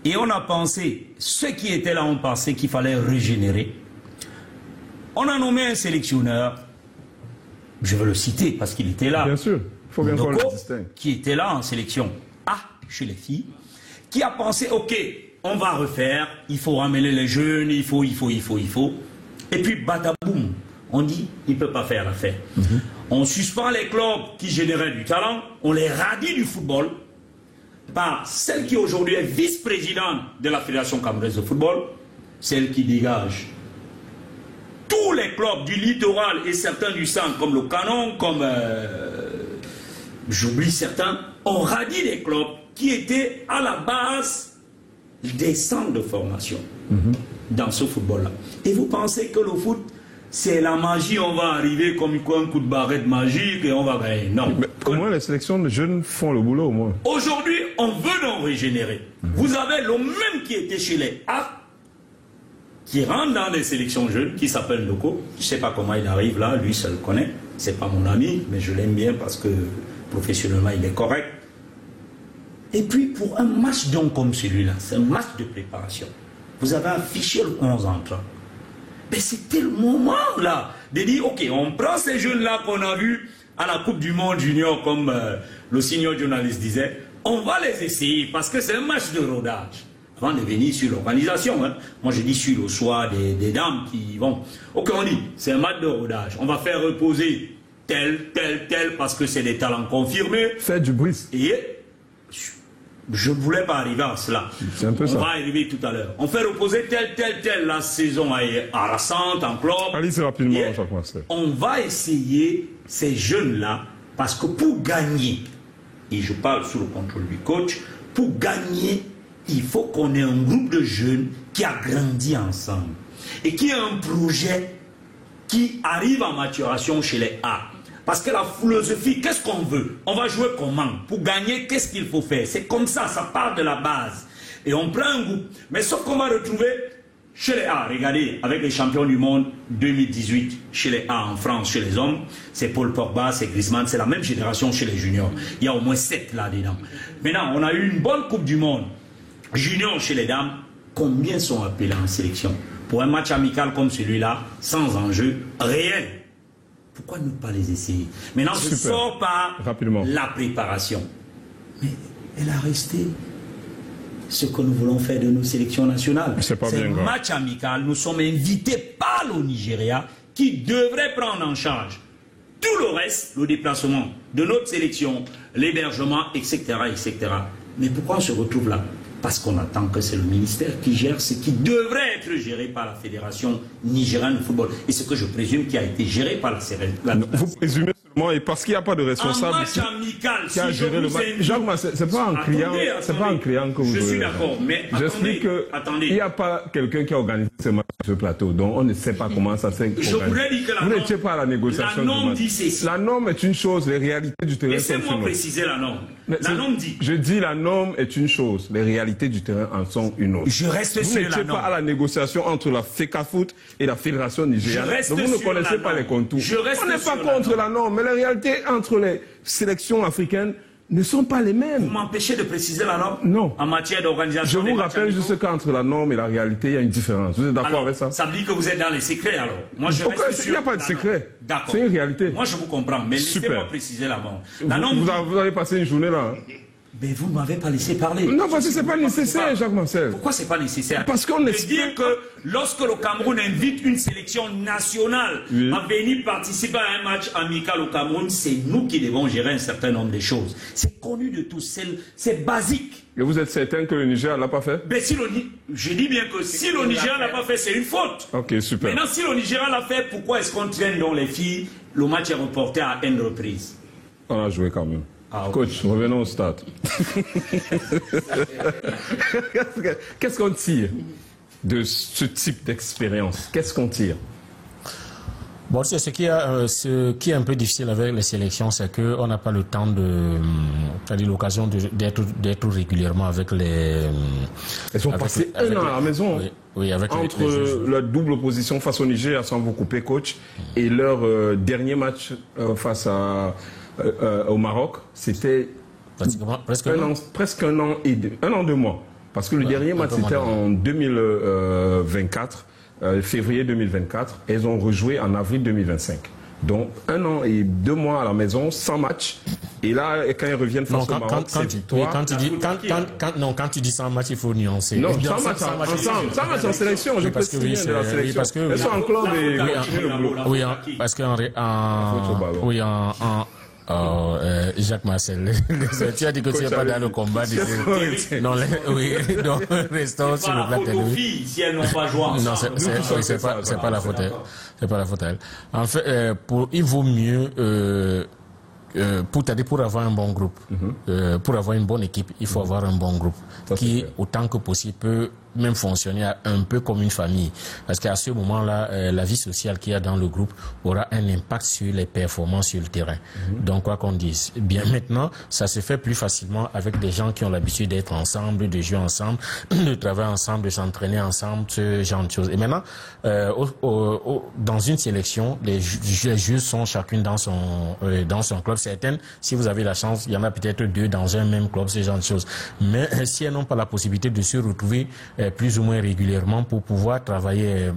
Et on a pensé, ceux qui étaient là ont pensé qu'il fallait régénérer. On a nommé un sélectionneur, je veux le citer parce qu'il était là. Bien sûr, il faut bien qu'on le distingue. Qui était là en sélection A chez les filles, qui a pensé, ok, on va refaire, il faut ramener les jeunes, il faut. Et puis badaboum, on dit, il ne peut pas faire l'affaire. On suspend les clubs qui généraient du talent, on les radie du football, par celle qui aujourd'hui est vice-présidente de la Fédération camerounaise de football, celle qui dégage tous les clubs du littoral et certains du centre, comme le Canon, comme j'oublie certains, on radie les clubs qui étaient à la base des centres de formation dans ce football-là. Et vous pensez que le foot, c'est la magie, on va arriver comme un coup de barrette magique et on va gagner. Non. Mais au moins, les sélections de jeunes font le boulot, au moins. Aujourd'hui, on veut donc régénérer. Vous avez le même qui était chez les A, qui rentre dans les sélections jeunes, qui s'appelle Loco. Je ne sais pas comment il arrive là, lui seul le connaît. C'est pas mon ami, mais je l'aime bien parce que professionnellement, il est correct. Et puis, pour un match donc comme celui-là, c'est un match de préparation. Vous avez affiché le 11 entrant. Mais c'était le moment là de dire, ok, on prend ces jeunes-là qu'on a vus à la Coupe du Monde Junior, comme le senior journaliste disait, on va les essayer parce que c'est un match de rodage. Avant de venir sur l'organisation, hein. Moi je dis sur le choix des dames qui vont. Ok, on dit, c'est un match de rodage. On va faire reposer tel, parce que c'est des talents confirmés. Faites du bruit. Et je ne voulais pas arriver à cela. C'est un peu ça. On va arriver tout à l'heure. On fait reposer tel. La saison est harassante en club. Allez-y rapidement, chaque fois. On va essayer ces jeunes-là, parce que pour gagner, et je parle sous le contrôle du coach, pour gagner, il faut qu'on ait un groupe de jeunes qui a grandi ensemble et qui a un projet qui arrive en maturation chez les A. Parce que la philosophie, qu'est-ce qu'on veut? On va jouer comment? Pour gagner, qu'est-ce qu'il faut faire? C'est comme ça part de la base. Et on prend un groupe. Mais sauf qu'on va retrouver chez les A, regardez, avec les champions du monde 2018, chez les A en France, chez les hommes, c'est Paul Pogba, c'est Griezmann, c'est la même génération chez les juniors. Il y a au moins 7 là-dedans. Maintenant, on a eu une bonne Coupe du Monde junior chez les dames. Combien sont appelés en sélection? Pour un match amical comme celui-là, sans enjeu réel. Pourquoi ne pas les essayer? Maintenant, je sors par la préparation. Mais elle a resté ce que nous voulons faire de nos sélections nationales. C'est un match amical. Nous sommes invités par le Nigeria qui devrait prendre en charge tout le reste, le déplacement de notre sélection, l'hébergement, etc., etc. Mais pourquoi on se retrouve là? Parce qu'on attend que c'est le ministère qui gère ce qui devrait être géré par la Fédération nigérienne de football. Et ce que je présume qui a été géré par la Vous présumez seulement, et parce qu'il n'y a pas de responsable match amical, qui a géré le match. Jacques, c'est pas en criant que vous... Je suis d'accord, mais j'explique qu'il n'y a pas quelqu'un qui a organisé ce match sur ce plateau, donc on ne sait pas comment ça s'est organisé. Je voudrais dire que vous n'étiez pas à la négociation. La norme dit ceci. La norme est une chose, les réalités du terrain sont une autre. Laissez-moi préciser la norme. La norme dit... Je dis la norme est une chose, les réalités du terrain en sont une autre. Je reste sur la norme. Vous n'étiez pas à la négociation entre la FECAFOOT et la Fédération nigériane. Donc vous ne connaissez pas les contours. On n'est pas contre la norme, mais les réalités entre les sélections africaines ne sont pas les mêmes. Vous m'empêchez de préciser la norme? Non. En matière d'organisation. Je vous rappelle juste qu'entre la norme et la réalité, il y a une différence. Vous êtes d'accord avec ça? Ça veut dire que vous êtes dans les secrets alors. Moi, je reste sur... Il n'y a pas de secret. D'accord. C'est une réalité. Moi, je vous comprends, mais laissez-moi préciser la norme. La norme vous avez passé une journée là. Mais vous ne m'avez pas laissé parler. Non, parce que ce n'est pas nécessaire, Jacques Marcel. Pourquoi ce n'est pas nécessaire? Parce qu'on explique dire que lorsque le Cameroun invite une sélection nationale à venir participer à un match amical au Cameroun, c'est nous qui devons gérer un certain nombre de choses. C'est connu de tous, c'est basique. Et vous êtes certain que le Niger ne l'a pas fait? Mais si je dis bien que si le Niger ne l'a pas fait, c'est une faute. Ok, super. Maintenant, si le Niger l'a fait, pourquoi est-ce qu'on traîne dans les filles? Le match est reporté à une reprise. On a joué quand même. Ah, okay. Coach, revenons au stade. Qu'est-ce qu'on tire de ce type d'expérience? Qu'est-ce qu'on tire? Bon, c'est ce qui est un peu difficile avec les sélections, c'est qu'on n'a pas le temps l'occasion d'être régulièrement avec les... Elles ont passé un an à la maison. Oui, avec entre la double opposition face au Niger, sans vous couper, coach, et leur dernier match face au Maroc, c'était presque un an et 2 mois. Parce que le dernier match, c'était en 2024. Février 2024, et ils ont rejoué en avril 2025. Donc 1 an et 2 mois à la maison, sans match. Et là, quand ils reviennent face au Maroc, c'est victoire. Quand tu dis sans match, il faut nuancer. Non, sans match ensemble. Sans match en sélection, je peux signer de la sélection. Elles sont en club et continuer le boulot. Oui, parce qu'en... Jacques Marcel, tu as dit que tu n'es pas dans le combat. Non, oui, donc restons sur le plat technique. Si elles n'ont pas joué ensemble. Non, c'est pas la faute. C'est pas la faute à elle. En fait, il vaut mieux pour avoir un bon groupe, pour avoir une bonne équipe, il faut avoir un bon groupe qui, autant que possible, peut même fonctionner un peu comme une famille. Parce qu'à ce moment-là, la vie sociale qu'il y a dans le groupe aura un impact sur les performances sur le terrain. Donc, quoi qu'on dise. Bien maintenant, ça se fait plus facilement avec des gens qui ont l'habitude d'être ensemble, de jouer ensemble, de travailler ensemble, de s'entraîner ensemble, ce genre de choses. Et maintenant, dans une sélection, les joueurs sont chacune dans son club. Certaines, si vous avez la chance, il y en a peut-être 2 dans un même club, ce genre de choses. Mais si elles n'ont pas la possibilité de se retrouver plus ou moins régulièrement pour pouvoir travailler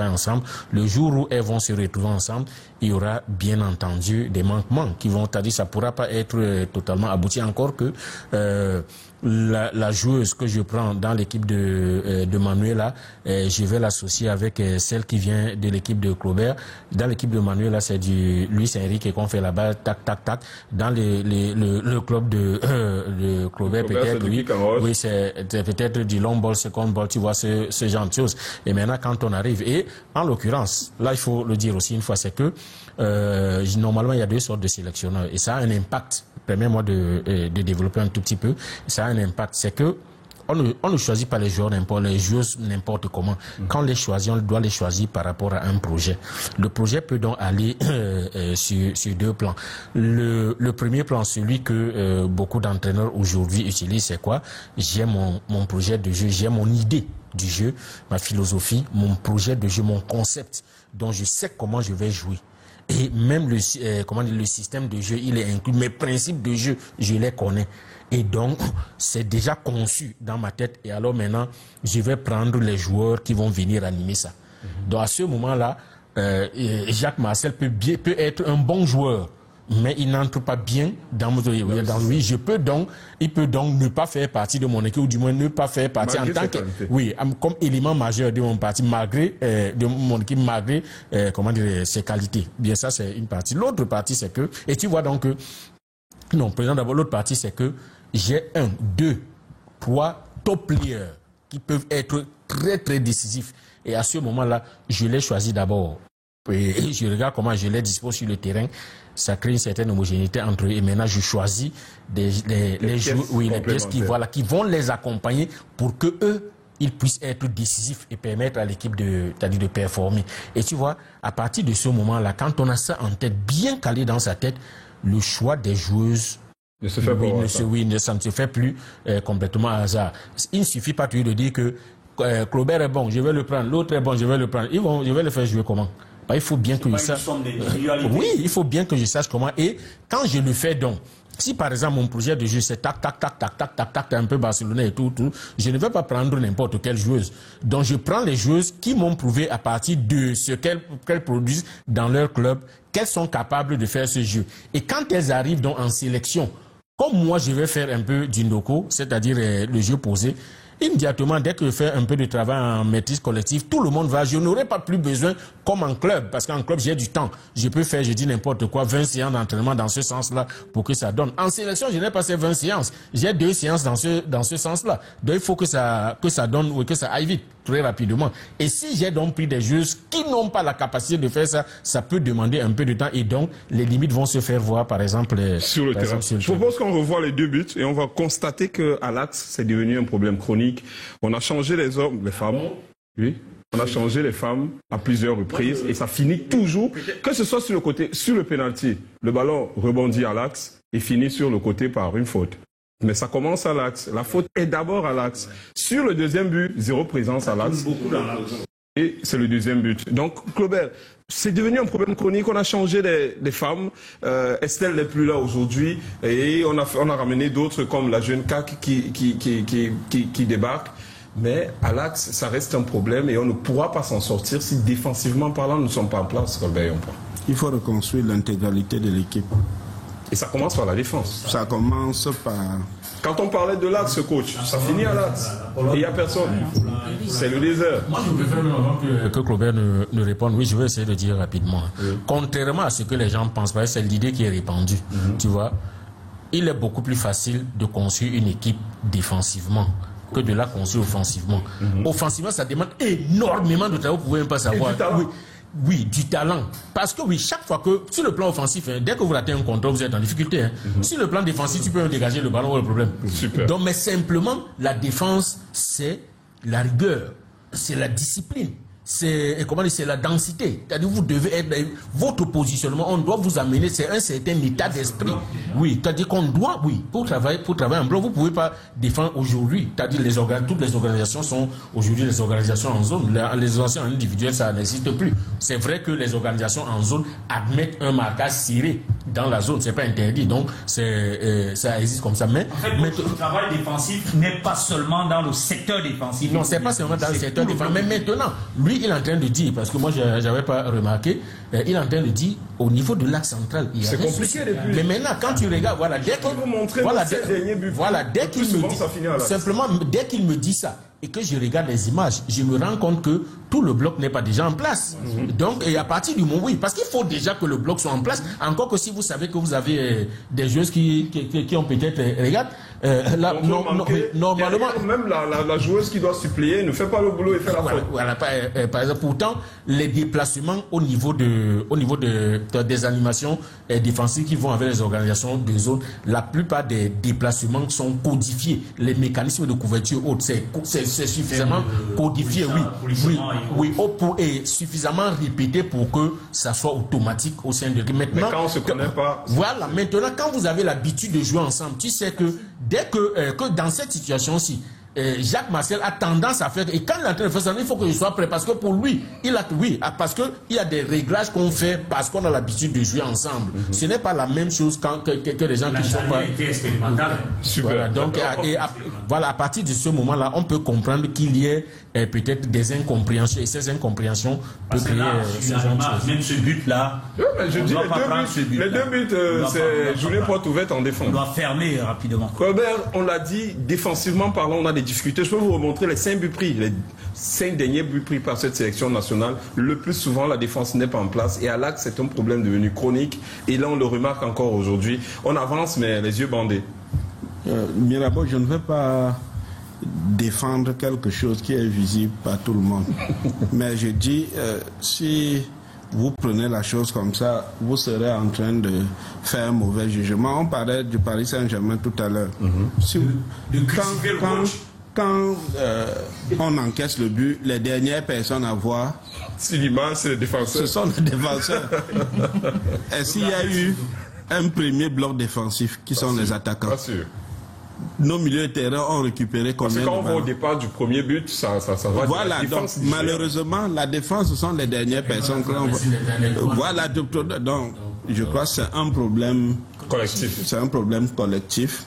ensemble, le jour où elles vont se retrouver ensemble, il y aura bien entendu des manquements qui vont, c'est-à-dire ça pourra pas être totalement abouti, encore que la joueuse que je prends dans l'équipe de Manuela, je vais l'associer avec celle qui vient de l'équipe de Claubert. Dans l'équipe de Manuela, c'est du Luis Enrique qu'on fait là-bas, tac, tac, tac. Dans le club de Claubert, peut-être, oui, c'est peut-être du long ball, second ball, tu vois, ce genre de choses. Et maintenant, quand on arrive, et en l'occurrence, là, il faut le dire aussi une fois, c'est que normalement, il y a 2 sortes de sélectionneurs et ça a un impact. Permets-moi de développer un tout petit peu. Ça a un impact. C'est que on ne choisit pas les joueurs les joueuses n'importe comment. Quand on les choisit, on doit les choisir par rapport à un projet. Le projet peut donc aller sur 2 plans. Le premier plan, celui que beaucoup d'entraîneurs aujourd'hui utilisent, c'est quoi? J'ai mon projet de jeu, j'ai mon idée du jeu, ma philosophie, mon projet de jeu, mon concept, dont je sais comment je vais jouer. Et même le système de jeu, il est inclus. Mes principes de jeu, je les connais. Et donc, c'est déjà conçu dans ma tête. Et alors maintenant, je vais prendre les joueurs qui vont venir animer ça. Donc à ce moment-là, Jacques Marcel peut être un bon joueur mais il n'entre pas bien dans mon oui, il peut donc ne pas faire partie de mon équipe, ou du moins ne pas faire partie malgré en tant que comme élément majeur de mon parti, malgré de mon équipe, malgré comment dire, ses qualités. Bien, ça c'est une partie. L'autre partie, c'est que, et tu vois donc que non, président, d'abord, l'autre partie, c'est que j'ai 1, 2, 3 top players qui peuvent être très, très décisifs. Et à ce moment-là, je les choisis d'abord. Et je regarde comment je les dispose sur le terrain. Ça crée une certaine homogénéité entre eux. Et maintenant, je choisis les joueurs, les pièces qui vont les accompagner pour que eux, ils puissent être décisifs et permettre à l'équipe de performer. Et tu vois, à partir de ce moment-là, quand on a ça en tête, bien calé dans sa tête, le choix des joueuses ça ne se fait plus complètement à hasard. Il ne suffit pas de dire que Claubert est bon, je vais le prendre, l'autre est bon, je vais le prendre. Je vais le faire jouer comment? Il faut bien que je sache. Oui, il faut bien que je sache comment. Et quand je le fais donc, si par exemple mon projet de jeu c'est tac, tac, tac, tac, tac, tac, tac, un peu barcelonais et tout, je ne vais pas prendre n'importe quelle joueuse. Donc je prends les joueuses qui m'ont prouvé à partir de ce qu'elles produisent dans leur club, qu'elles sont capables de faire ce jeu. Et quand elles arrivent donc en sélection, comme moi je vais faire un peu du Ndoko, c'est-à-dire le jeu posé, immédiatement, dès que je fais un peu de travail en maîtrise collective, tout le monde va. Je n'aurai pas plus besoin comme en club, parce qu'en club, j'ai du temps. Je peux faire, je dis n'importe quoi, 20 séances d'entraînement dans ce sens-là pour que ça donne. En sélection, je n'ai pas ces 20 séances. J'ai 2 séances dans ce sens-là. Donc, il faut que ça donne, ou que ça aille vite, très rapidement. Et si j'ai donc pris des joueuses qui n'ont pas la capacité de faire ça, ça peut demander un peu de temps et donc les limites vont se faire voir, par exemple, sur le terrain. Je propose qu'on revoie les 2 buts et on va constater qu'à l'axe, c'est devenu un problème chronique. On a changé les hommes, les femmes. Oui. On a changé les femmes à plusieurs reprises et ça finit toujours, que ce soit sur le côté, sur le pénalty, le ballon rebondit à l'axe et finit sur le côté par une faute. Mais ça commence à l'axe. La faute est d'abord à l'axe. Sur le deuxième but, 0 présence à l'axe. Et c'est le deuxième but. Donc, Claubert, c'est devenu un problème chronique. On a changé les femmes. Estelle n'est plus là aujourd'hui. Et on a ramené d'autres comme la jeune CAC qui débarque. Mais à l'axe, ça reste un problème et on ne pourra pas s'en sortir si défensivement parlant, nous ne sommes pas en place, Claubert. Il faut reconstruire l'intégralité de l'équipe. Et ça commence par la défense. Ça commence par... Quand on parlait de l'axe, coach, ça finit à l'axe. Et il n'y a personne. C'est le désert. Moi, je préfère avant que Claubert ne réponde. Oui, je vais essayer de dire rapidement. Contrairement à ce que les gens pensent, c'est l'idée qui est répandue. Tu vois, il est beaucoup plus facile de construire une équipe défensivement que de la construire offensivement. Offensivement, ça demande énormément de travail. Vous ne pouvez même pas savoir. Oui, du talent. Parce que oui, chaque fois que, sur le plan offensif, dès que vous ratez un contrôle, vous êtes en difficulté. Sur le plan défensif, tu peux dégager le ballon, le problème. Super. Donc, mais simplement, la défense, c'est la rigueur, c'est la discipline, c'est la densité. C'est-à-dire, vous devez être, votre positionnement, on doit vous amener, c'est un certain état d'esprit. Oui, c'est-à-dire qu'on doit, oui, pour travailler en bloc, vous ne pouvez pas défendre aujourd'hui. C'est-à-dire, toutes les organisations sont aujourd'hui des organisations en zone. Les organisations individuelles, ça n'existe plus. C'est vrai que les organisations en zone admettent un marquage serré dans la zone, c'est pas interdit. Donc, ça existe comme ça. Mais en fait, le travail défensif n'est pas seulement dans le secteur défensif. Non, c'est pas seulement dans le secteur défensif. Mais maintenant, lui, il est en train de dire, parce que moi, je n'avais pas remarqué, il est en train de dire, au niveau de l'axe central, il y a c'est compliqué depuis. Mais maintenant, quand tu regardes, voilà, dès qu'il me dit ça, et que je regarde les images, je me rends compte que tout le bloc n'est pas déjà en place. Donc, et à partir du moment, oui, parce qu'il faut déjà que le bloc soit en place, encore que si vous savez que vous avez des joueuses qui ont peut-être, regarde, là, normalement... Même la joueuse qui doit suppléer ne fait pas le boulot et fait la faute. Voilà, par exemple, pourtant, les déplacements au niveau des animations défensives qui vont avec les organisations de zone, la plupart des déplacements sont codifiés. Les mécanismes de couverture haute, c'est suffisamment codifié, et suffisamment répété pour que ça soit automatique au sein de l'équipe. Maintenant, mais quand on se connaît pas... Voilà, maintenant, quand vous avez l'habitude de jouer ensemble, tu sais que dès que dans cette situation-ci, Jacques Marcel a tendance à faire, et quand il est en train de faire ça, il faut que je sois prêt, parce que pour lui, parce qu'il y a des réglages qu'on fait parce qu'on a l'habitude de jouer ensemble. Ce n'est pas la même chose que les gens qui sont pas... Super. Voilà, donc, à partir de ce moment-là, on peut comprendre qu'il y ait peut-être des incompréhensions, et ces incompréhensions peuvent créer ce genre de choses. Même ce but-là, je dis les deux buts, c'est Julien porte ouverte en défense. On doit fermer rapidement. Robert, on l'a dit, défensivement parlant, on a des difficultés. Je peux vous remontrer les 5 buts pris, les 5 derniers buts pris par cette sélection nationale. Le plus souvent, la défense n'est pas en place. Et à l'axe, c'est un problème devenu chronique. Et là, on le remarque encore aujourd'hui. On avance, mais les yeux bandés. Mirabeau, je ne veux pas défendre quelque chose qui est visible par tout le monde. Mais je dis, si vous prenez la chose comme ça, vous serez en train de faire un mauvais jugement. On parlait du Paris Saint-Germain tout à l'heure. Quand on encaisse le but, les dernières personnes à voir, c'est les défenseurs. Ce sont les défenseurs. Est-ce qu'il y a eu un premier bloc défensif qui sont les attaquants? Pas sûr. Nos milieux de terrain ont récupéré combien de ballons? Quand on va au départ du premier but, ça va. Voilà, donc malheureusement, la défense, ce sont les dernières personnes que l'on voit. Voilà, donc je crois que c'est un problème collectif. C'est un problème collectif.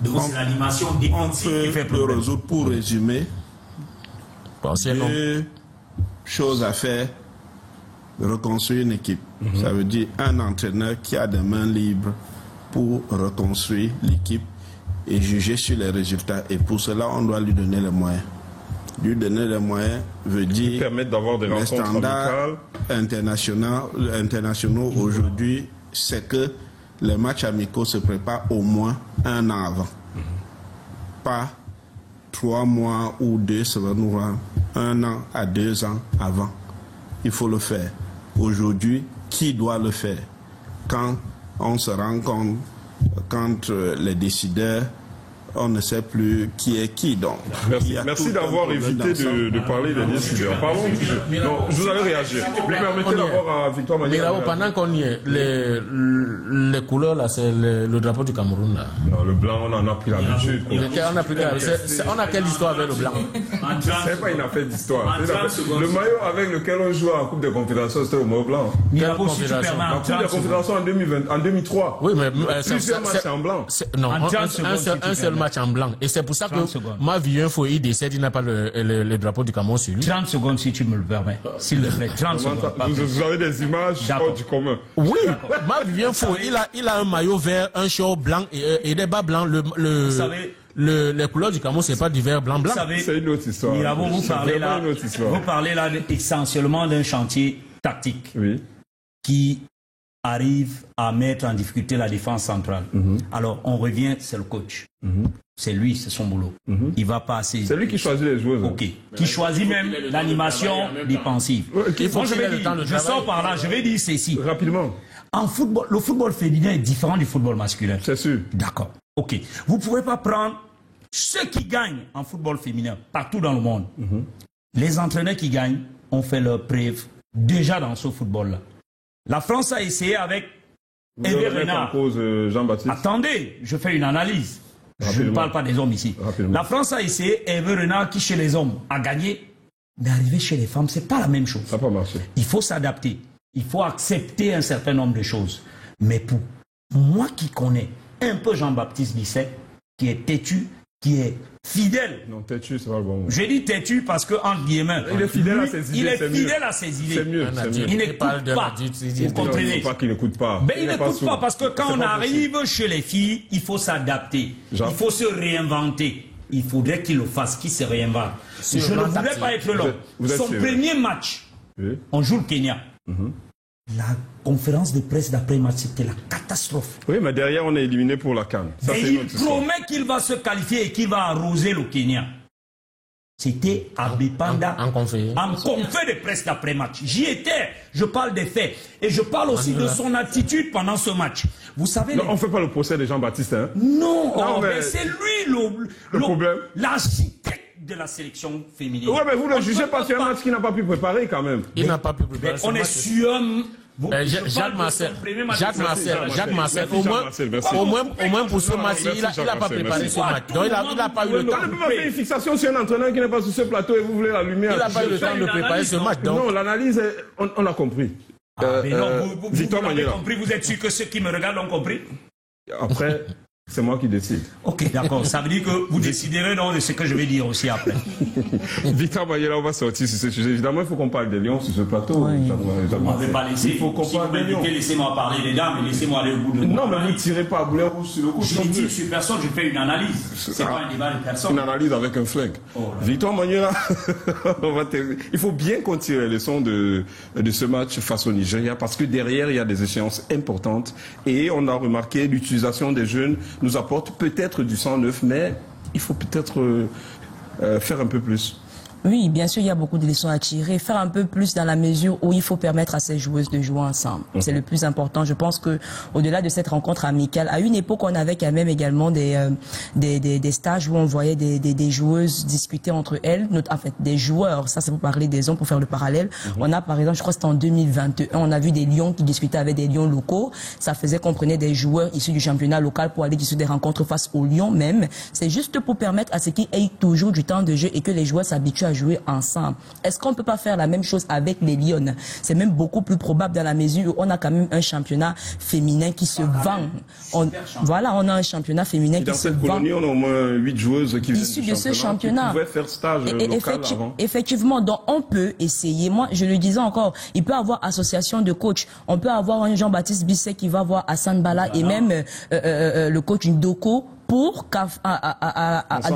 Donc c'est l'animation défensive qui fait le résoudre. Pour résumer, deux choses à faire: reconstruire une équipe. Ça veut dire un entraîneur qui a des mains libres pour reconstruire l'équipe et juger sur les résultats. Et pour cela, on doit lui donner les moyens. Lui donner les moyens veut dire permettre d'avoir des les standards internationaux aujourd'hui, c'est que les matchs amicaux se préparent au moins un an avant. Pas 3 mois ou 2 semaines ou 1 an à 2 ans avant. Il faut le faire. Aujourd'hui, qui doit le faire? Quand on se rend compte, quand les décideurs, on ne sait plus qui est qui. Donc, merci d'avoir évité de parler des décideurs. Pardon, non, je vous allez réagir. Vous permettez d'abord à Victor Manier. Pendant qu'on y est, les couleurs là, c'est le drapeau du Cameroun là. Non, le blanc, on en a pris l'habitude. On a quelle histoire avec le blanc? C'est pas une affaire d'histoire. Le maillot avec lequel on joue en Coupe des Confédérations, c'était le maillot blanc. Quelle confédération? La Coupe des Confédérations en 2003. Oui, mais plusieurs matchs en blanc. Non, un seul match en blanc. Et c'est pour ça que ma vie info, il décède, il n'a pas le drapeau du Cameroun sur lui. 30 secondes si tu me le permets. S'il le plaît, 30 secondes. Vous avez des images hors du commun. Oui, ma vie info, il a un maillot vert, un short blanc et des bas blancs. Les couleurs du Cameroun, c'est pas du vert blanc. C'est une autre histoire. Mirabeau, vous parlez là essentiellement d'un chantier tactique qui arrive à mettre en difficulté la défense centrale. Alors, on revient, c'est le coach. C'est lui, c'est son boulot. Il va passer. C'est lui qui choisit les joueurs. Ok. Qui choisit même l'animation défensive. Moi, je sors par là, je vais dire ceci. Rapidement. En football, le football féminin est différent du football masculin. C'est sûr. D'accord. Ok. Vous ne pouvez pas prendre ceux qui gagnent en football féminin partout dans le monde. Les entraîneurs qui gagnent ont fait leur preuve déjà dans ce football-là. La France a essayé avec Hervé Renard. Jean-Baptiste. Attendez, je fais une analyse. Je ne parle pas des hommes ici. La France a essayé Hervé Renard qui chez les hommes a gagné. Mais arrivé chez les femmes, c'est pas la même chose. Ça n'a pas marché. Il faut s'adapter. Il faut accepter un certain nombre de choses. Mais pour moi qui connais un peu Jean-Baptiste Bisset, qui est têtu, qui est fidèle. Non, têtu, c'est pas le bon mot. Je dis têtu parce que, entre guillemets, il est fidèle à ses idées. Il est fidèle à ses idées. C'est mieux. Il n'écoute pas. Vous comprenez? Pas qu'il n'écoute pas. Mais il n'écoute pas parce que quand on arrive chez les filles, il faut s'adapter. Il faut se réinventer. Il faudrait qu'il le fasse, qu'il se réinvente. Je ne voulais pas être long. Son premier match, on joue le Kenya. La conférence de presse d'après-match, c'était la catastrophe. Oui, mais derrière, on est éliminé pour la CAN. Et il promet qu'il va se qualifier et qu'il va arroser le Kenya. C'était à Bipanda, en conférence de presse d'après-match. J'y étais, je parle des faits. Et je parle aussi de son attitude pendant ce match. Vous savez... Non, on ne fait pas le procès de Jean-Baptiste, hein? Non, mais c'est lui le problème. L'architecte de la sélection féminine. Oui, mais vous ne jugez pas sur un match qu'il n'a pas pu préparer quand même. Il n'a pas pu préparer. On est sur un... Jacques Marcel, au moins pour ce match, il n'a pas préparé ce match. Donc il n'a pas eu le temps. On ne peut pas faire une fixation sur un entraîneur qui n'est pas sur ce plateau et vous voulez l'allumer. Il n'a pas eu le temps de préparer ce match. Non, l'analyse, on l'a compris. Mais non, vous l'avez compris, vous êtes sûr que ceux qui me regardent l'ont compris? Après... C'est moi qui décide. Ok, d'accord. Ça veut dire que vous déciderez donc de ce que je vais dire aussi après. Victor Mayela, on va sortir sur ce sujet. Évidemment, il faut qu'on parle des Lions sur ce plateau. Oui. Vous m'avez pas laissé. Il faut qu'on parle des Lions. Laissez-moi parler des dames et laissez-moi aller au bout de Non, mais vous ne tirez pas à boulet rouge sur le coup. Je ne tire sur personne, je fais une analyse. C'est pas un débat de personne. Une analyse avec un flingue. Victor Mayela, il faut bien qu'on tire les leçons de ce match face au Nigeria parce que derrière, il y a des échéances importantes et on a remarqué l'utilisation des jeunes nous apporte peut-être du sang neuf, mais il faut peut-être faire un peu plus. Oui, bien sûr, il y a beaucoup de leçons à tirer. Faire un peu plus dans la mesure où il faut permettre à ces joueuses de jouer ensemble. C'est le plus important. Je pense que au-delà de cette rencontre amicale, à une époque, on avait quand même également des stages où on voyait des joueuses discuter entre elles. En fait, des joueurs. Ça, c'est pour parler des hommes, pour faire le parallèle. On a, par exemple, je crois que c'était en 2021, on a vu des Lions qui discutaient avec des Lions locaux. Ça faisait qu'on prenait des joueurs issus du championnat local pour aller discuter des rencontres face aux Lions même. C'est juste pour permettre à ce qu'ils aient toujours du temps de jeu et que les joueurs s'habituent à jouer ensemble. Est-ce qu'on ne peut pas faire la même chose avec les Lions? C'est même beaucoup plus probable dans la mesure où on a quand même un championnat féminin qui se vend. Voilà, on a un championnat féminin qui se vend. Dans cette colonie, on a au moins 8 joueuses qui issues de ce championnat. Qui pouvaient faire stage local avant. Effectivement, donc on peut essayer. Moi, je le disais encore, il peut y avoir association de coachs. On peut avoir un Jean-Baptiste Bisset qui va voir Hassan Bala et même le coach Ndoko pour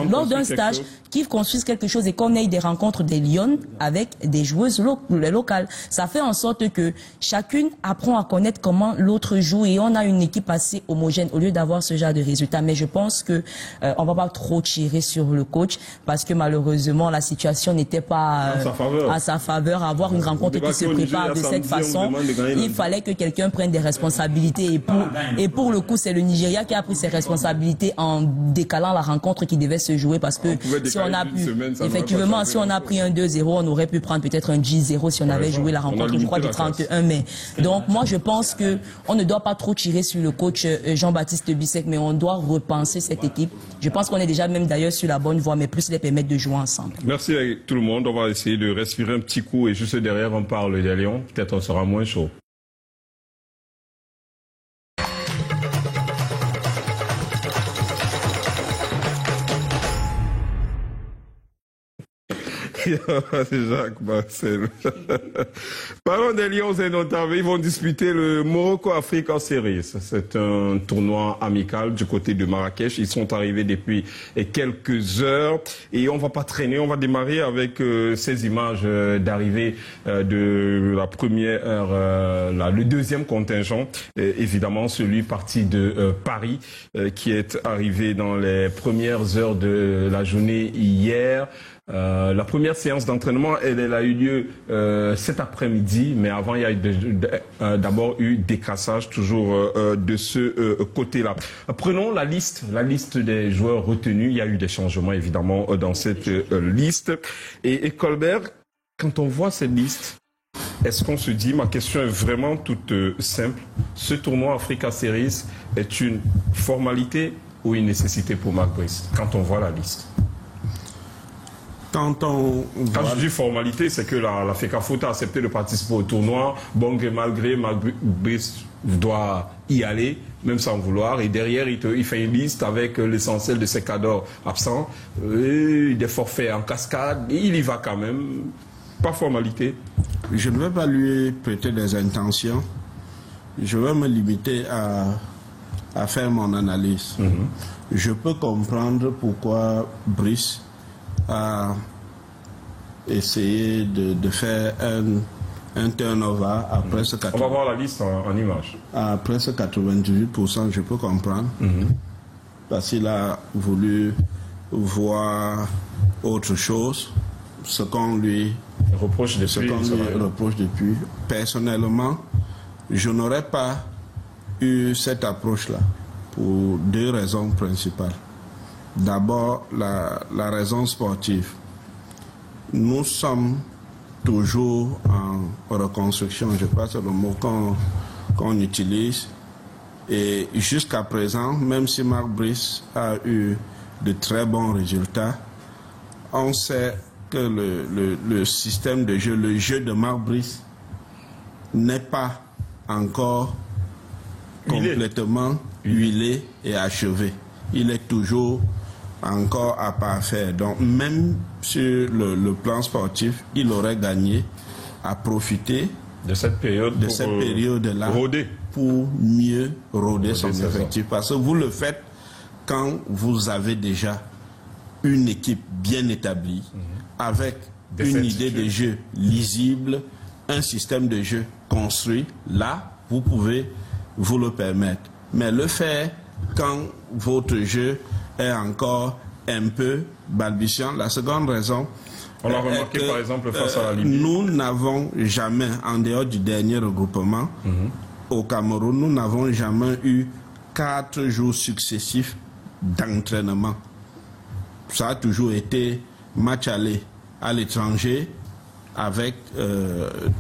lors d'un stage qu'ils construisent quelque chose et qu'on ait des rencontres des Lions avec des joueuses locales. Ça fait en sorte que chacune apprend à connaître comment l'autre joue et on a une équipe assez homogène au lieu d'avoir ce genre de résultats. Mais je pense que on va pas trop tirer sur le coach parce que malheureusement la situation n'était pas à sa faveur. Avoir une rencontre qui se prépare de cette façon, il fallait que quelqu'un prenne des responsabilités et pour le coup c'est le Nigeria qui a pris ses responsabilités en décalant la rencontre qui devait se jouer parce que si on a pu, effectivement, si on a pris un 2-0, on aurait pu prendre peut-être un 10-0 si on avait joué la rencontre, je crois, du 31 mai. Donc moi je pense que on ne doit pas trop tirer sur le coach Jean-Baptiste Bisset, mais on doit repenser cette équipe. Je pense qu'on est déjà même d'ailleurs sur la bonne voie, mais plus les permettre de jouer ensemble. Merci à tout le monde. On va essayer de respirer un petit coup et juste derrière on parle des Lions. Peut-être on sera moins chaud. C'est Jacques Marcel. Parlons des Lions et notamment, ils vont disputer le Morocco-Afrique en série. C'est un tournoi amical du côté de Marrakech. Ils sont arrivés depuis quelques heures et on va pas traîner. On va démarrer avec ces images d'arrivée de la première heure, le deuxième contingent, évidemment celui parti de Paris, qui est arrivé dans les premières heures de la journée hier. La première séance d'entraînement, elle a eu lieu cet après-midi, mais avant il y a d'abord eu des cassages toujours de ce côté-là. Prenons la liste des joueurs retenus. Il y a eu des changements évidemment dans cette liste. Et Colbert, quand on voit cette liste, est-ce qu'on se dit, ma question est vraiment toute simple, ce tournoi Africa Series est une formalité ou une nécessité pour Marc Brice quand on voit la liste? Quand je dis formalité, c'est que la FECAFOOT a accepté de participer au tournoi. Bon gré, mal gré, Marc Brice doit y aller, même sans vouloir. Et derrière, il fait une liste avec l'essentiel de ses cadors absents, des forfaits en cascade. Et il y va quand même. Pas formalité. Je ne vais pas lui prêter des intentions. Je vais me limiter à faire mon analyse. Je peux comprendre pourquoi Brice a essayé de faire un turnover à presque 80%. On va voir la liste en image. À presque 98%, je peux comprendre. Parce qu'il a voulu voir autre chose, ce qu'on lui reproche depuis. Personnellement, je n'aurais pas eu cette approche-là pour deux raisons principales. D'abord, la raison sportive. Nous sommes toujours en reconstruction, je crois que c'est le mot qu'on utilise. Et jusqu'à présent, même si Marc Brice a eu de très bons résultats, on sait que le système de jeu, le jeu de Marc Brice n'est pas encore complètement huilé et achevé. Il est toujours encore à parfaire. Donc même sur le plan sportif, il aurait gagné à profiter de cette période-là pour mieux rôder son effectif. Parce que vous le faites quand vous avez déjà une équipe bien établie, avec une idée de jeu lisible, un système de jeu construit. Là, vous pouvez vous le permettre. Mais le faire quand votre jeu est encore un peu balbutiant. La seconde raison, on l'a remarqué par exemple face à la Libye. Nous n'avons jamais, en dehors du dernier regroupement au Cameroun, nous n'avons jamais eu 4 jours successifs d'entraînement. Ça a toujours été match aller à l'étranger avec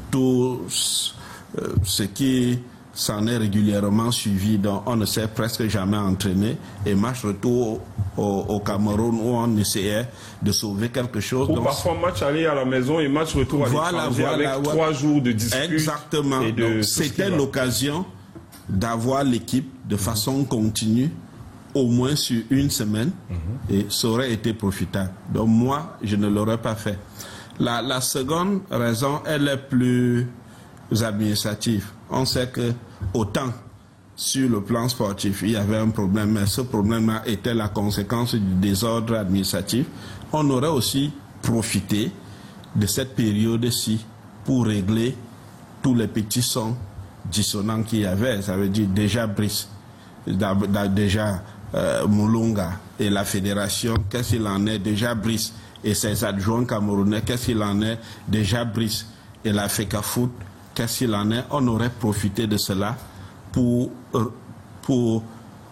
tout ce qui s'en est régulièrement suivi, donc on ne s'est presque jamais entraîné, et match retour au Cameroun où on essayait de sauver quelque chose. Ou donc, parfois match aller à la maison et match retour à l'étranger avec 3 jours de dispute. Exactement. C'était l'occasion d'avoir l'équipe de façon continue, au moins sur une semaine, et ça aurait été profitable. Donc moi, je ne l'aurais pas fait. La seconde raison, elle est plus administrative. On sait que autant sur le plan sportif, il y avait un problème, mais ce problème-là était la conséquence du désordre administratif. On aurait aussi profité de cette période-ci pour régler tous les petits sons dissonants qu'il y avait. Ça veut dire déjà Brice, déjà Moulunga et la fédération, qu'est-ce qu'il en est déjà Brice et ses adjoints camerounais, qu'est-ce qu'il en est déjà Brice et la FECAFOOT, qu'est-ce qu'il en est. On aurait profité de cela pour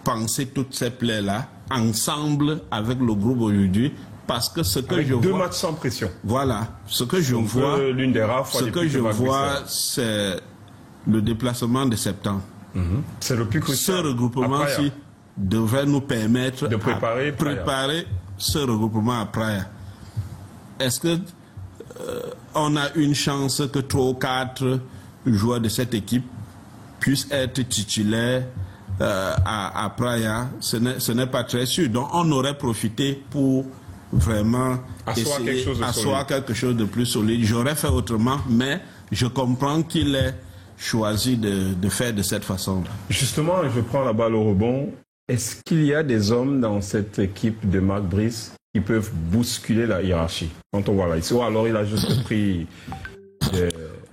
penser toutes ces plaies-là ensemble avec le groupe aujourd'hui, parce que ce que avec je deux vois, matchs sans pression. Voilà, ce que je donc, vois, l'une des rares fois ce que je vois, c'est le déplacement de septembre. C'est le plus crucial. Ce regroupement-ci devrait nous permettre de préparer ce regroupement à Praia. Est-ce que on a une chance que 3 ou 4 joueurs de cette équipe puissent être titulaires à Praia? Ce n'est pas très sûr. Donc on aurait profité pour vraiment asseoir quelque chose de plus solide. J'aurais fait autrement, mais je comprends qu'il ait choisi de faire de cette façon-là. Justement, je prends la balle au rebond. Est-ce qu'il y a des hommes dans cette équipe de Marc Brice qui peuvent bousculer la hiérarchie quand on voit là ici? Ou alors il a juste pris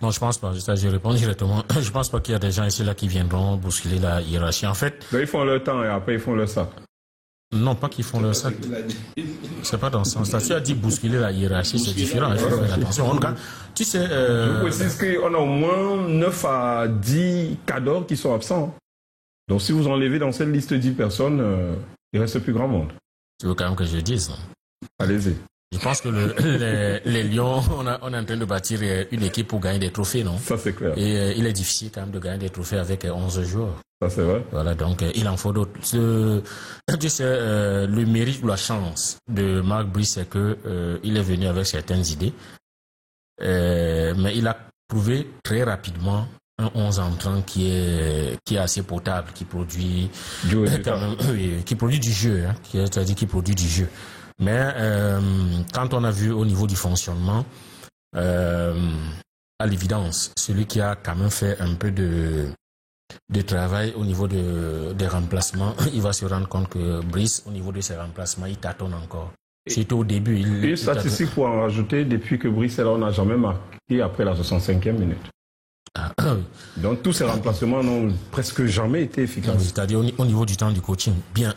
Non, je pense pas. Je réponds directement. Je pense pas qu'il y a des gens ici là qui viendront bousculer la hiérarchie. En fait, ils font leur temps et après ils font leur sac. Non, pas qu'ils font leur sac. C'est pas dans ce sens-là. Tu as dit bousculer la hiérarchie, c'est différent. Il faut faire attention. Tu sais. Je précise qu'on a au moins 9 à 10 cadors qui sont absents. Donc si vous enlevez dans cette liste 10 personnes, il reste plus grand monde. Tu veux quand même que je dise? Allez-y. Je pense que les Lions, on est en train de bâtir une équipe pour gagner des trophées, non? Ça, c'est clair. Et il est difficile quand même de gagner des trophées avec 11 joueurs. Ça, c'est vrai. Voilà, donc il en faut d'autres. Tu sais, le mérite ou la chance de Marc Brice, c'est que il est venu avec certaines idées, mais il a prouvé très rapidement un 11 entrant qui est assez potable, qui produit qui produit du jeu, hein, c'est-à-dire qui produit du jeu. Mais quand on a vu au niveau du fonctionnement, à l'évidence, celui qui a quand même fait un peu de travail au niveau des remplacements, il va se rendre compte que Brice, au niveau de ses remplacements, il tâtonne encore. Surtout au début. Une statistique pour en rajouter, depuis que Brice est là, on n'a jamais marqué après la 65e minute. Donc tous ces remplacements n'ont presque jamais été efficaces. C'est-à-dire au niveau du temps du coaching. Bien.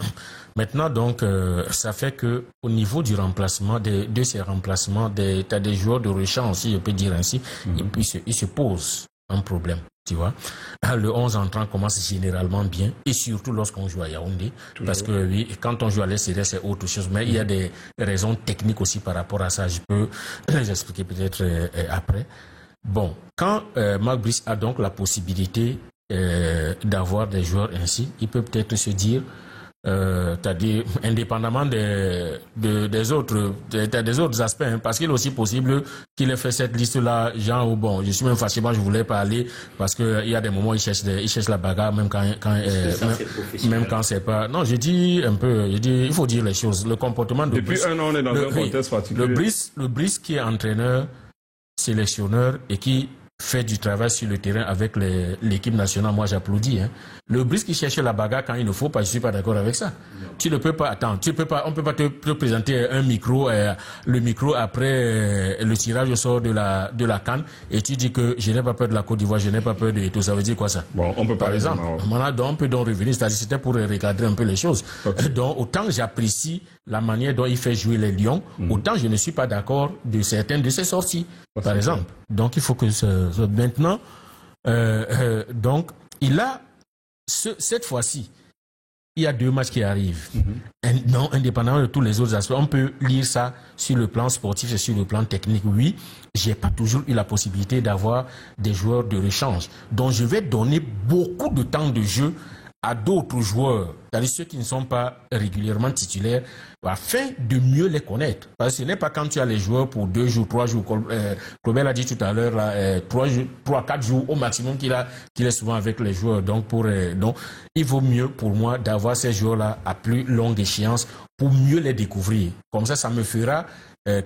Maintenant, donc, ça fait que au niveau du remplacement, de ces remplacements, tu as des joueurs de rechange, si je peux dire ainsi, et puis il se pose un problème. Tu vois, le 11 entrant commence généralement bien, et surtout lorsqu'on joue à Yaoundé, parce que oui, quand on joue à l'SCD, c'est autre chose, mais il y a des raisons techniques aussi par rapport à ça. Je peux les expliquer peut-être après. Bon, quand Marc Brice a donc la possibilité d'avoir des joueurs ainsi, il peut peut-être se dire, c'est-à-dire indépendamment des autres aspects, hein, parce qu'il est aussi possible qu'il ait fait cette liste-là, genre, bon, je suis même fâché, moi je voulais parler, parce que il y a des moments où il cherche la bagarre, même quand c'est pas... Non, je dis un peu, il faut dire les choses. Le comportement de Depuis un an, on est dans un contexte particulier. Le Brice qui est entraîneur, sélectionneur et qui fait du travail sur le terrain avec l'équipe nationale, moi j'applaudis. Hein. Le Brice qui cherche la bagarre quand il ne faut pas, je suis pas d'accord avec ça. Non. Tu ne peux pas, attends, on peut pas te présenter un micro, le micro après le tirage au sort de la CAN et tu dis que je n'ai pas peur de la Côte d'Ivoire, je n'ai pas peur de tout. Ça veut dire quoi ça? Bon, on peut par exemple, on peut donc revenir, c'est-à-dire c'était pour recadrer un peu les choses. Okay. Donc autant j'apprécie la manière dont il fait jouer les Lions, autant je ne suis pas d'accord de certaines de ses sorties, par exemple. Donc il faut que maintenant, donc il a cette fois-ci, il y a 2 matchs qui arrivent. Non, indépendamment de tous les autres aspects, on peut lire ça sur le plan sportif et sur le plan technique. Oui, j'ai pas toujours eu la possibilité d'avoir des joueurs de rechange. Donc je vais donner beaucoup de temps de jeu à d'autres joueurs, c'est-à-dire ceux qui ne sont pas régulièrement titulaires, afin de mieux les connaître. Parce que ce n'est pas quand tu as les joueurs pour 2 jours, 3 jours, Claubert l'a dit tout à l'heure, 3-4 jours au maximum qu'il est souvent avec les joueurs. Donc il vaut mieux pour moi d'avoir ces joueurs-là à plus longue échéance pour mieux les découvrir. Comme ça me fera, un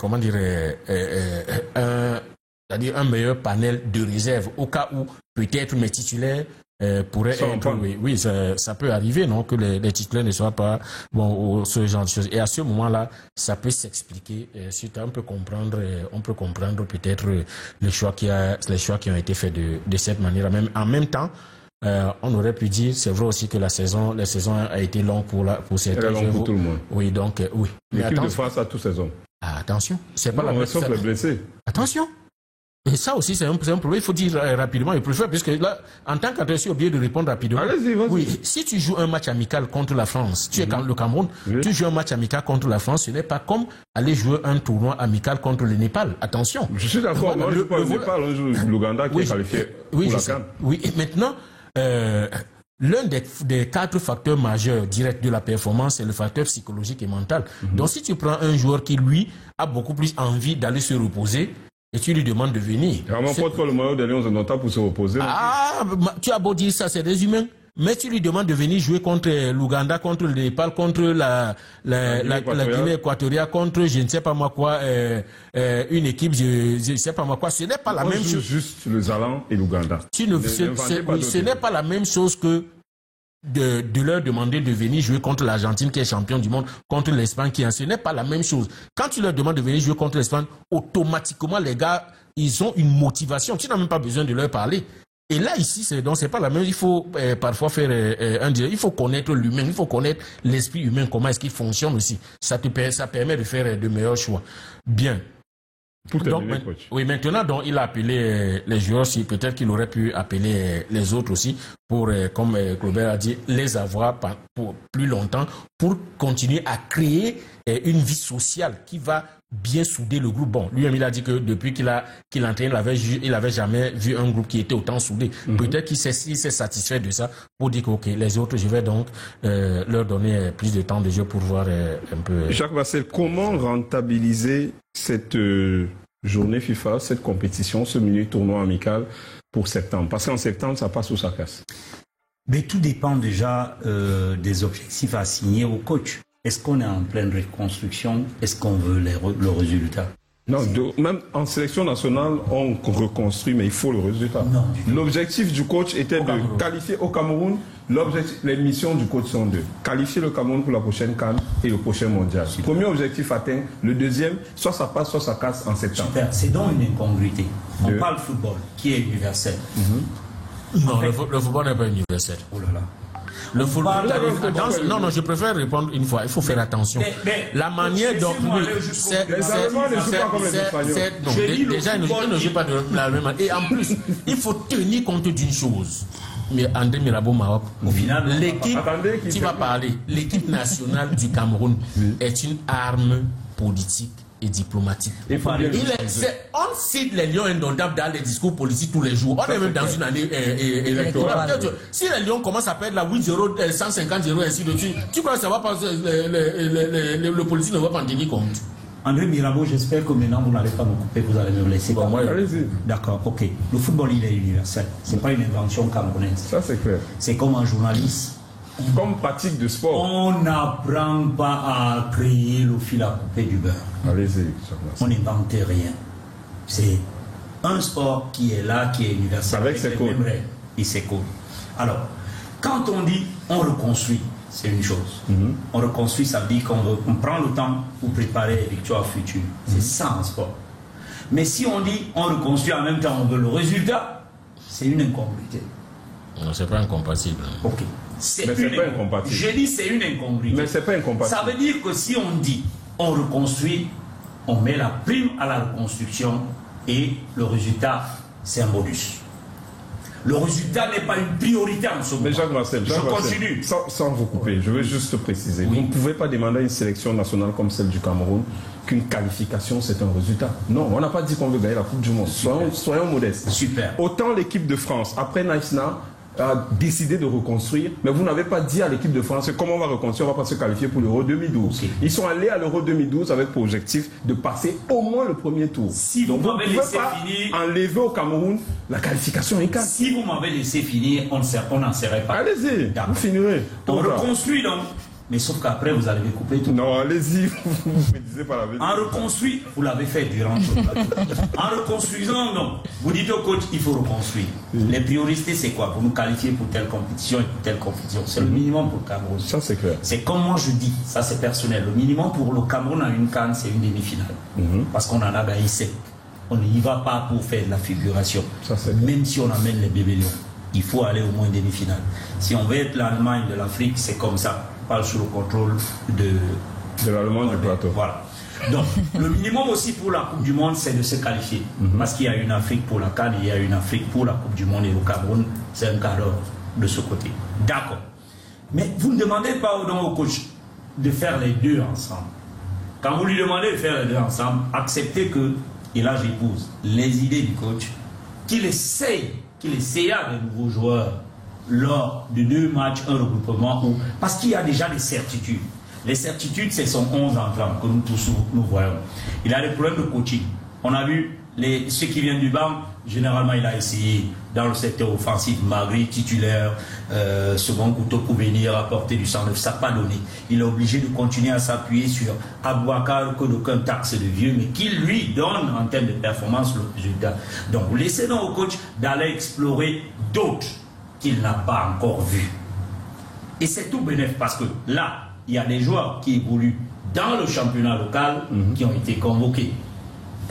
meilleur panel de réserve au cas où peut-être mes titulaires pourrait être, oui, ça peut arriver, non, que les titulaires ne soient pas ce genre de choses. Et à ce moment-là, ça peut s'expliquer. On peut comprendre peut-être les choix qui ont été faits de cette manière. Même en même temps, on aurait pu dire, c'est vrai aussi que la saison a été longue pour certains joueurs. Pour tout le monde. Oui, donc oui. L'équipe de France a tous ces hommes. Attention, c'est pas la même. Sauf les blessés. Attention. Et ça aussi, c'est un problème. Il faut dire rapidement, il préfère, puisque là, en tant qu'attaché, je suis obligé de répondre rapidement. Allez-y, vas-y. Oui, si tu joues un match amical contre la France, tu es le Cameroun, tu joues un match amical contre la France, ce n'est pas comme aller jouer un tournoi amical contre le Népal. Attention. Je suis d'accord. Moi, je joue pas le Népal, on joue l'Ouganda qui est qualifié pour la CAN. Oui, et maintenant, l'un des 4 facteurs majeurs directs de la performance, c'est le facteur psychologique et mental. Donc, si tu prends un joueur qui, lui, a beaucoup plus envie d'aller se reposer, et tu lui demandes de venir. Vraiment, pas le maillot des Lions de pour se reposer. Ah, tu as beau dire ça, c'est des humains. Mais tu lui demandes de venir jouer contre l'Ouganda, contre le Népal, contre la Guinée équatoriale, contre je ne sais pas moi quoi, une équipe, je ne sais pas moi quoi. Ce n'est pas la même chose. Juste le Zalan et l'Ouganda. Ce n'est pas la même chose que de leur demander de venir jouer contre l'Argentine qui est champion du monde, contre l'Espagne qui ce n'est pas la même chose. Quand tu leur demandes de venir jouer contre l'Espagne, automatiquement les gars, ils ont une motivation. Tu n'as même pas besoin de leur parler. Et là ici, c'est pas la même. Il faut parfois faire il faut connaître l'humain, il faut connaître l'esprit humain, comment est-ce qu'il fonctionne aussi. Ça permet de faire de meilleurs choix. Bien. Donc, oui, maintenant, donc, il a appelé les joueurs, peut-être qu'il aurait pu appeler les autres aussi pour, comme Claubert a dit, les avoir pour plus longtemps pour continuer à créer une vie sociale qui va bien souder le groupe. Bon, lui-même, il a dit que depuis qu'il entraîne, il avait jamais vu un groupe qui était autant soudé. Peut-être qu'il s'est satisfait de ça pour dire que, ok, les autres, je vais donc leur donner plus de temps de jeu pour voir un peu. Jacques Vassel, comment rentabiliser cette journée FIFA, cette compétition, ce mini tournoi amical pour septembre? Parce qu'en septembre, ça passe ou ça casse. Mais tout dépend déjà des objectifs assignés au coach. Est-ce qu'on est en pleine reconstruction? Est-ce qu'on veut le résultat? Non, même en sélection nationale, on reconstruit, mais il faut le résultat. L'objectif du coach était de qualifier au Cameroun. Les missions du coach sont 2. Qualifier le Cameroun pour la prochaine CAN et le prochain mondial. Premier objectif atteint. Le deuxième, soit ça passe, soit ça casse en septembre. Super. C'est donc une incongruité. On parle football, qui est universel. Non, le football n'est pas universel. Oh là là. Le football. Non, je préfère répondre une fois. Il faut faire attention. La manière dont. Déjà, ils ne jouent pas de la même manière. Et en plus, il faut tenir compte d'une chose. Mais André Mirabeau Maroc, au final, l'équipe nationale du Cameroun est une arme politique et diplomatique. On cite les lions indomptables dans les discours politiques tous les jours. On est même dans une année électorale. Si les lions commencent à perdre la 8-0, 150-0, ainsi de suite, tu crois que ça va pas, le politique ne va pas en tenir compte? André Mirabeau, j'espère que maintenant vous n'allez pas me couper, vous allez me laisser. Bon, allez-y. D'accord, ok. Le football, il est universel. C'est pas une invention camerounaise. Ça, c'est clair. C'est comme un journaliste. Comme pratique de sport. On n'apprend pas à créer le fil à couper du beurre. Allez-y. On n'invente rien. C'est un sport qui est là, qui est universel. Avec ses codes. Et ses codes. Alors, quand on dit on reconstruit, c'est une chose. On reconstruit, ça veut dire qu'on prend le temps pour préparer les victoires futures. C'est ça un sport. Mais si on dit on reconstruit en même temps, on veut le résultat, c'est une incongruité. Non, c'est pas incompatible. Ok. Mais c'est pas incompatible. J'ai dit c'est une incongruité. Mais c'est pas incompatible. Ça veut dire que si on dit on reconstruit, on met la prime à la reconstruction et le résultat, c'est un bonus. Le résultat n'est pas une priorité en ce moment. Mais Jacques Marcel, je continue. Sans vous couper, je veux juste préciser. Oui. Vous ne pouvez pas demander à une sélection nationale comme celle du Cameroun qu'une qualification, c'est un résultat. Non, on n'a pas dit qu'on veut gagner la Coupe du Monde. Soyons modestes. Super. Autant l'équipe de France, après Naïsna, a décidé de reconstruire, mais vous n'avez pas dit à l'équipe de France comment on va reconstruire, on va pas se qualifier pour l'Euro 2012. Okay. Ils sont allés à l'Euro 2012 avec pour objectif de passer au moins le premier tour. Si donc vous vous ne pouvez pas enlever au Cameroun la qualification est calme. Si vous m'avez laissé finir, on n'en serait pas. Allez-y, vous finirez. On reconstruit donc. Mais sauf qu'après, vous allez me couper tout. Non, allez-y, vous me disiez pas la vérité. En reconstruit, vous l'avez fait durant tout le plateau. En reconstruisant, non. Vous dites au coach, il faut reconstruire. Les priorités, c'est quoi? Vous nous qualifiez pour telle compétition et pour telle compétition. C'est le minimum pour le Cameroun. Ça, c'est clair. C'est comme moi, je dis, ça c'est personnel. Le minimum pour le Cameroun à une CAN, c'est une demi-finale. Parce qu'on en a gagné 7. On n'y va pas pour faire de la figuration. Ça, même si on amène les bébés lions, il faut aller au moins demi-finale. Si on veut être l'Allemagne de l'Afrique, c'est comme ça. Parle sous le contrôle de l'Allemagne du plateau. Voilà. Donc, le minimum aussi pour la Coupe du Monde, c'est de se qualifier. Parce qu'il y a une Afrique pour la CAN, il y a une Afrique pour la Coupe du Monde et le Cameroun, c'est un quart d'heure de ce côté. D'accord. Mais vous ne demandez pas au coach de faire les deux ensemble. Quand vous lui demandez de faire les deux ensemble, acceptez que, et là j'épouse les idées du coach, qu'il essaya de nouveaux joueurs lors de 2 matchs, un regroupement, parce qu'il y a déjà des certitudes. Les certitudes, c'est son 11 entrants que nous tous nous voyons. Il a des problèmes de coaching. On a vu ceux qui viennent du banc, généralement il a essayé dans le secteur offensif, Magri, titulaire, second couteau pour venir apporter du sang neuf, ça n'a pas donné. Il est obligé de continuer à s'appuyer sur Abouakar, que d'aucun taxe de vieux, mais qui lui donne en termes de performance le résultat. Donc laissez donc au coach d'aller explorer d'autres qu'il n'a pas encore vus. Et c'est tout bénéfique parce que là, il y a des joueurs qui évoluent dans le championnat local qui ont été convoqués.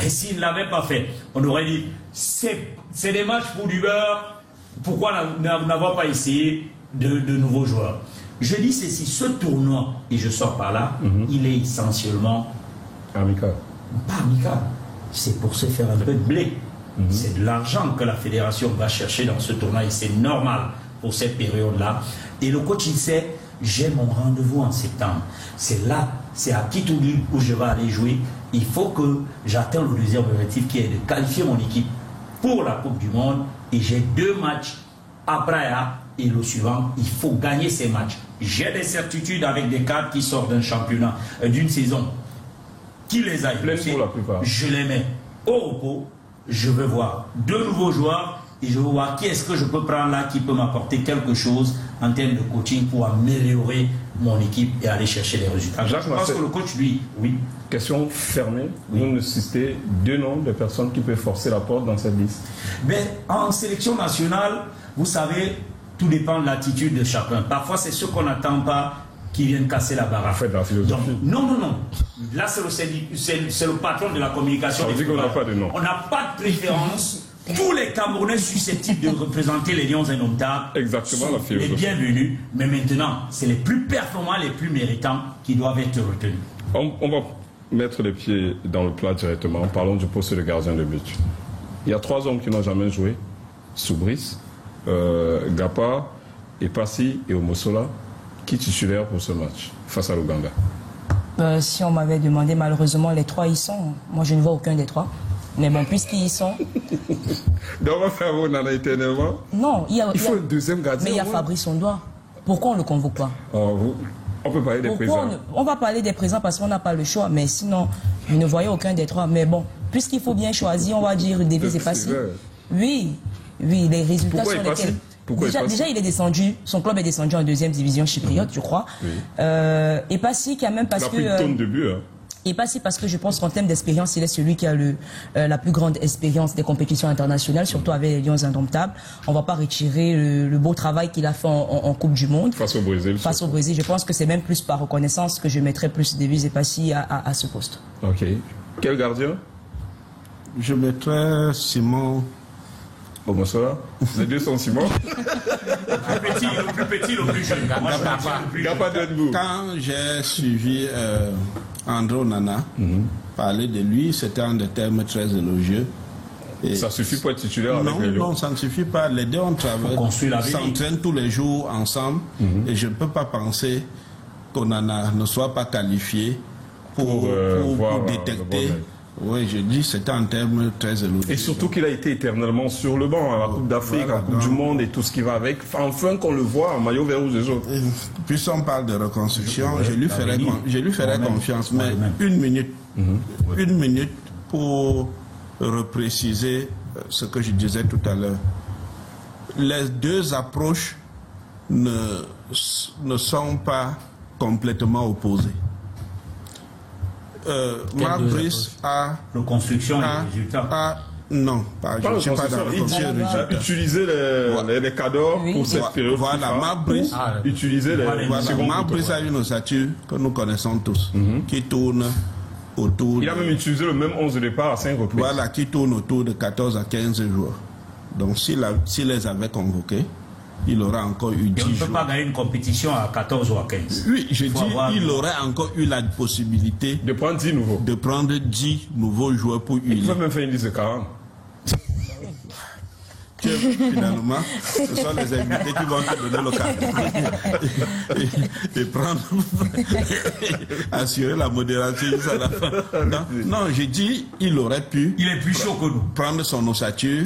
Et s'ils ne l'avaient pas fait, on aurait dit c'est des matchs pour du beurre, pourquoi n'avoir pas essayé de nouveaux joueurs? Je dis ceci, ce tournoi, et je sors par là, il est essentiellement amical. Pas amical, c'est pour se faire un peu de blé. C'est de l'argent que la fédération va chercher dans ce tournoi et c'est normal pour cette période-là. Et le coach, il sait, j'ai mon rendez-vous en septembre. C'est là, c'est à Kitouli où je vais aller jouer. Il faut que j'atteigne le deuxième objectif qui est de qualifier mon équipe pour la Coupe du Monde. Et j'ai 2 matchs après et le suivant, il faut gagner ces matchs. J'ai des certitudes avec des cadres qui sortent d'un championnat, d'une saison. Qui les a épuisés, je les mets au repos. Je veux voir 2 nouveaux joueurs et je veux voir qui est-ce que je peux prendre là qui peut m'apporter quelque chose en termes de coaching pour améliorer mon équipe et aller chercher les résultats. Jacques, je pense que le coach, lui, oui. Question fermée. Vous nous citez 2 noms de personnes qui peuvent forcer la porte dans cette liste. Mais en sélection nationale, vous savez, tout dépend de l'attitude de chacun. Parfois, c'est ceux qu'on n'attend pas qui viennent casser la baraque. En fait, la philosophie. Donc, non. Là, c'est le patron de la communication. On dit qu'on n'a pas de nom. On n'a pas de préférence. Tous les Camerounais susceptibles de représenter les Lions indomptables exactement la philosophie. Les bienvenus. Mais maintenant, c'est les plus performants, les plus méritants qui doivent être retenus. On va mettre les pieds dans le plat directement. Parlons du poste de gardien de but. Il y a 3 hommes qui n'ont jamais joué. Soubris, Gapa, Epassi et Omosola. Qui titulaire pour ce match face à l'Ouganda? Si on m'avait demandé, malheureusement, les 3 y sont. Moi, je ne vois aucun des 3. Mais bon, puisqu'ils y sont... Donc, on va faire Onana éternellement. Non, il faut un deuxième gardien. Mais il y a Fabrice Ondoa. Pourquoi on ne le convoque pas? On peut parler des présents. On va parler des présents parce qu'on n'a pas le choix. Mais sinon, je ne voyais aucun des 3. Mais bon, puisqu'il faut bien choisir, on va dire Davies est passé. Oui, les résultats Pourquoi sur lesquels... Déjà, il est descendu, son club est descendu en 2e division chypriote, je crois. Oui. Et passé quand même parce que... Il a pris une tonne de buts, hein. Et passé parce que je pense qu'en termes d'expérience, il est celui qui a la plus grande expérience des compétitions internationales, surtout avec les Lions indomptables. On ne va pas retirer le beau travail qu'il a fait en Coupe du Monde. Face au Brésil. Face au Brésil. Je pense que c'est même plus par reconnaissance que je mettrais plus Davies et Passy à ce poste. Ok. Quel gardien? Je mettrais Simon. Oh, bonsoir. Les deux sont Simon. Le plus petit, le plus jeune. Quand j'ai suivi André Onana parler de lui, c'était en des termes très élogieux. Et ça suffit pour être titulaire avec les Lions? Non, ça ne suffit pas. Les deux ont travaillé, s'entraînent tous les jours ensemble. Et je ne peux pas penser qu'Onana ne soit pas qualifié pour détecter. Oui, je dis c'était en termes très élogieux. Et surtout qu'il a été éternellement sur le banc, à la Coupe d'Afrique, à la Coupe du Monde et tout ce qui va avec. Enfin qu'on le voit en maillot vert rouge des autres. Puisqu'on parle de reconstruction, je lui ferai confiance. Mais une minute pour repréciser ce que je disais tout à l'heure. Les deux approches ne sont pas complètement opposées. Marc Brice a... Reconstruction et résultats. Non, je ne sais pas dans la reconstruction et résultats. Utiliser les cadors pour cette période. Voilà, Marc Brice Marc Brice a une ossature que nous connaissons tous, qui tourne autour... Il a même utilisé le même 11 de départ à 5 reprises. Voilà, qui tourne autour de 14 à 15 joueurs. Donc s'il les avait convoqués, il aura encore eu 10 jours. On ne peut pas gagner une compétition à 14 ou à 15. Oui, je dis, il aurait encore eu la possibilité de prendre 10 nouveaux. De prendre 10 nouveaux joueurs pour il peut même faire une liste de 40. Finalement, ce sont les invités qui vont te donner l'occasion et prendre, assurer la modération jusqu'à la fin. Non, j'ai dit, il aurait pu. Il est plus chaud que nous. Prendre son ossature.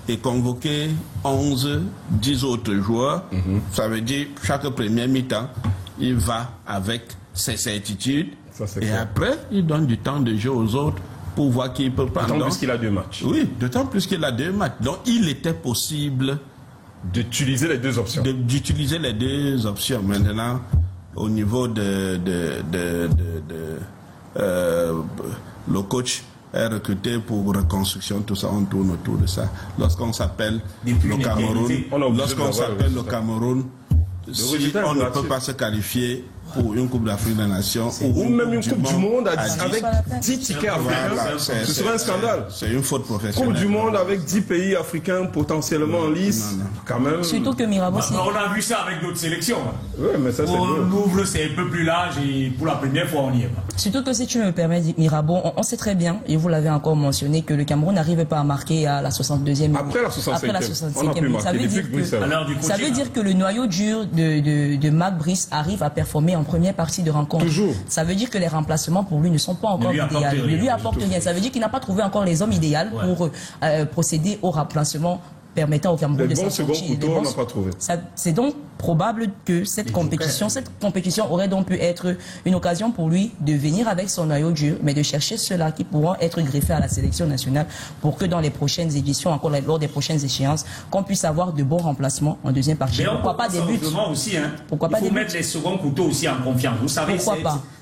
Et convoquer 11, 10 autres joueurs, ça veut dire chaque première mi-temps, il va avec ses certitudes et clair. Après, il donne du temps de jeu aux autres pour voir qui peut prendre. D'autant plus qu'il a 2 matchs. Oui, d'autant plus qu'il a 2 matchs. Donc, il était possible d'utiliser les 2 options. D'utiliser les 2 options. Maintenant, au niveau le coach est recruté pour reconstruction, tout ça, on tourne autour de ça. Lorsqu'on s'appelle le Cameroun, si on ne peut pas se qualifier pour une Coupe d'Afrique des Nations ou même une Coupe du Monde avec 10 tickets africains, ce serait un scandale. C'est une faute professionnelle. Coupe du Monde avec 10 pays africains potentiellement en lice, quand même. Surtout que Mirabeau, on a vu ça avec d'autres sélections. Oui, mais ça, on ouvre, c'est un peu plus large et pour la première fois, on y est. Surtout que si tu me permets, Mirabeau, on sait très bien, et vous l'avez encore mentionné, que le Cameroun n'arrivait pas à marquer à la 62e minute. Après la 65e minute. Ça veut dire que le noyau dur de Marc Brice arrive à performer en première partie de rencontre. Toujours. Ça veut dire que les remplacements pour lui ne sont pas encore idéaux. Ne lui apportent rien. Ça veut dire qu'il n'a pas trouvé encore les hommes idéaux pour procéder au remplacement permettant au Cameroun de sortir. C'est donc probable que cette compétition aurait donc pu être une occasion pour lui de venir avec son noyau dur, mais de chercher ceux-là qui pourront être greffés à la sélection nationale pour que dans les prochaines éditions, encore lors des prochaines échéances, qu'on puisse avoir de bons remplacements en deuxième partie. Pourquoi pas des buts aussi, hein. Pourquoi Il faut mettre les seconds couteaux aussi en confiance. Vous savez,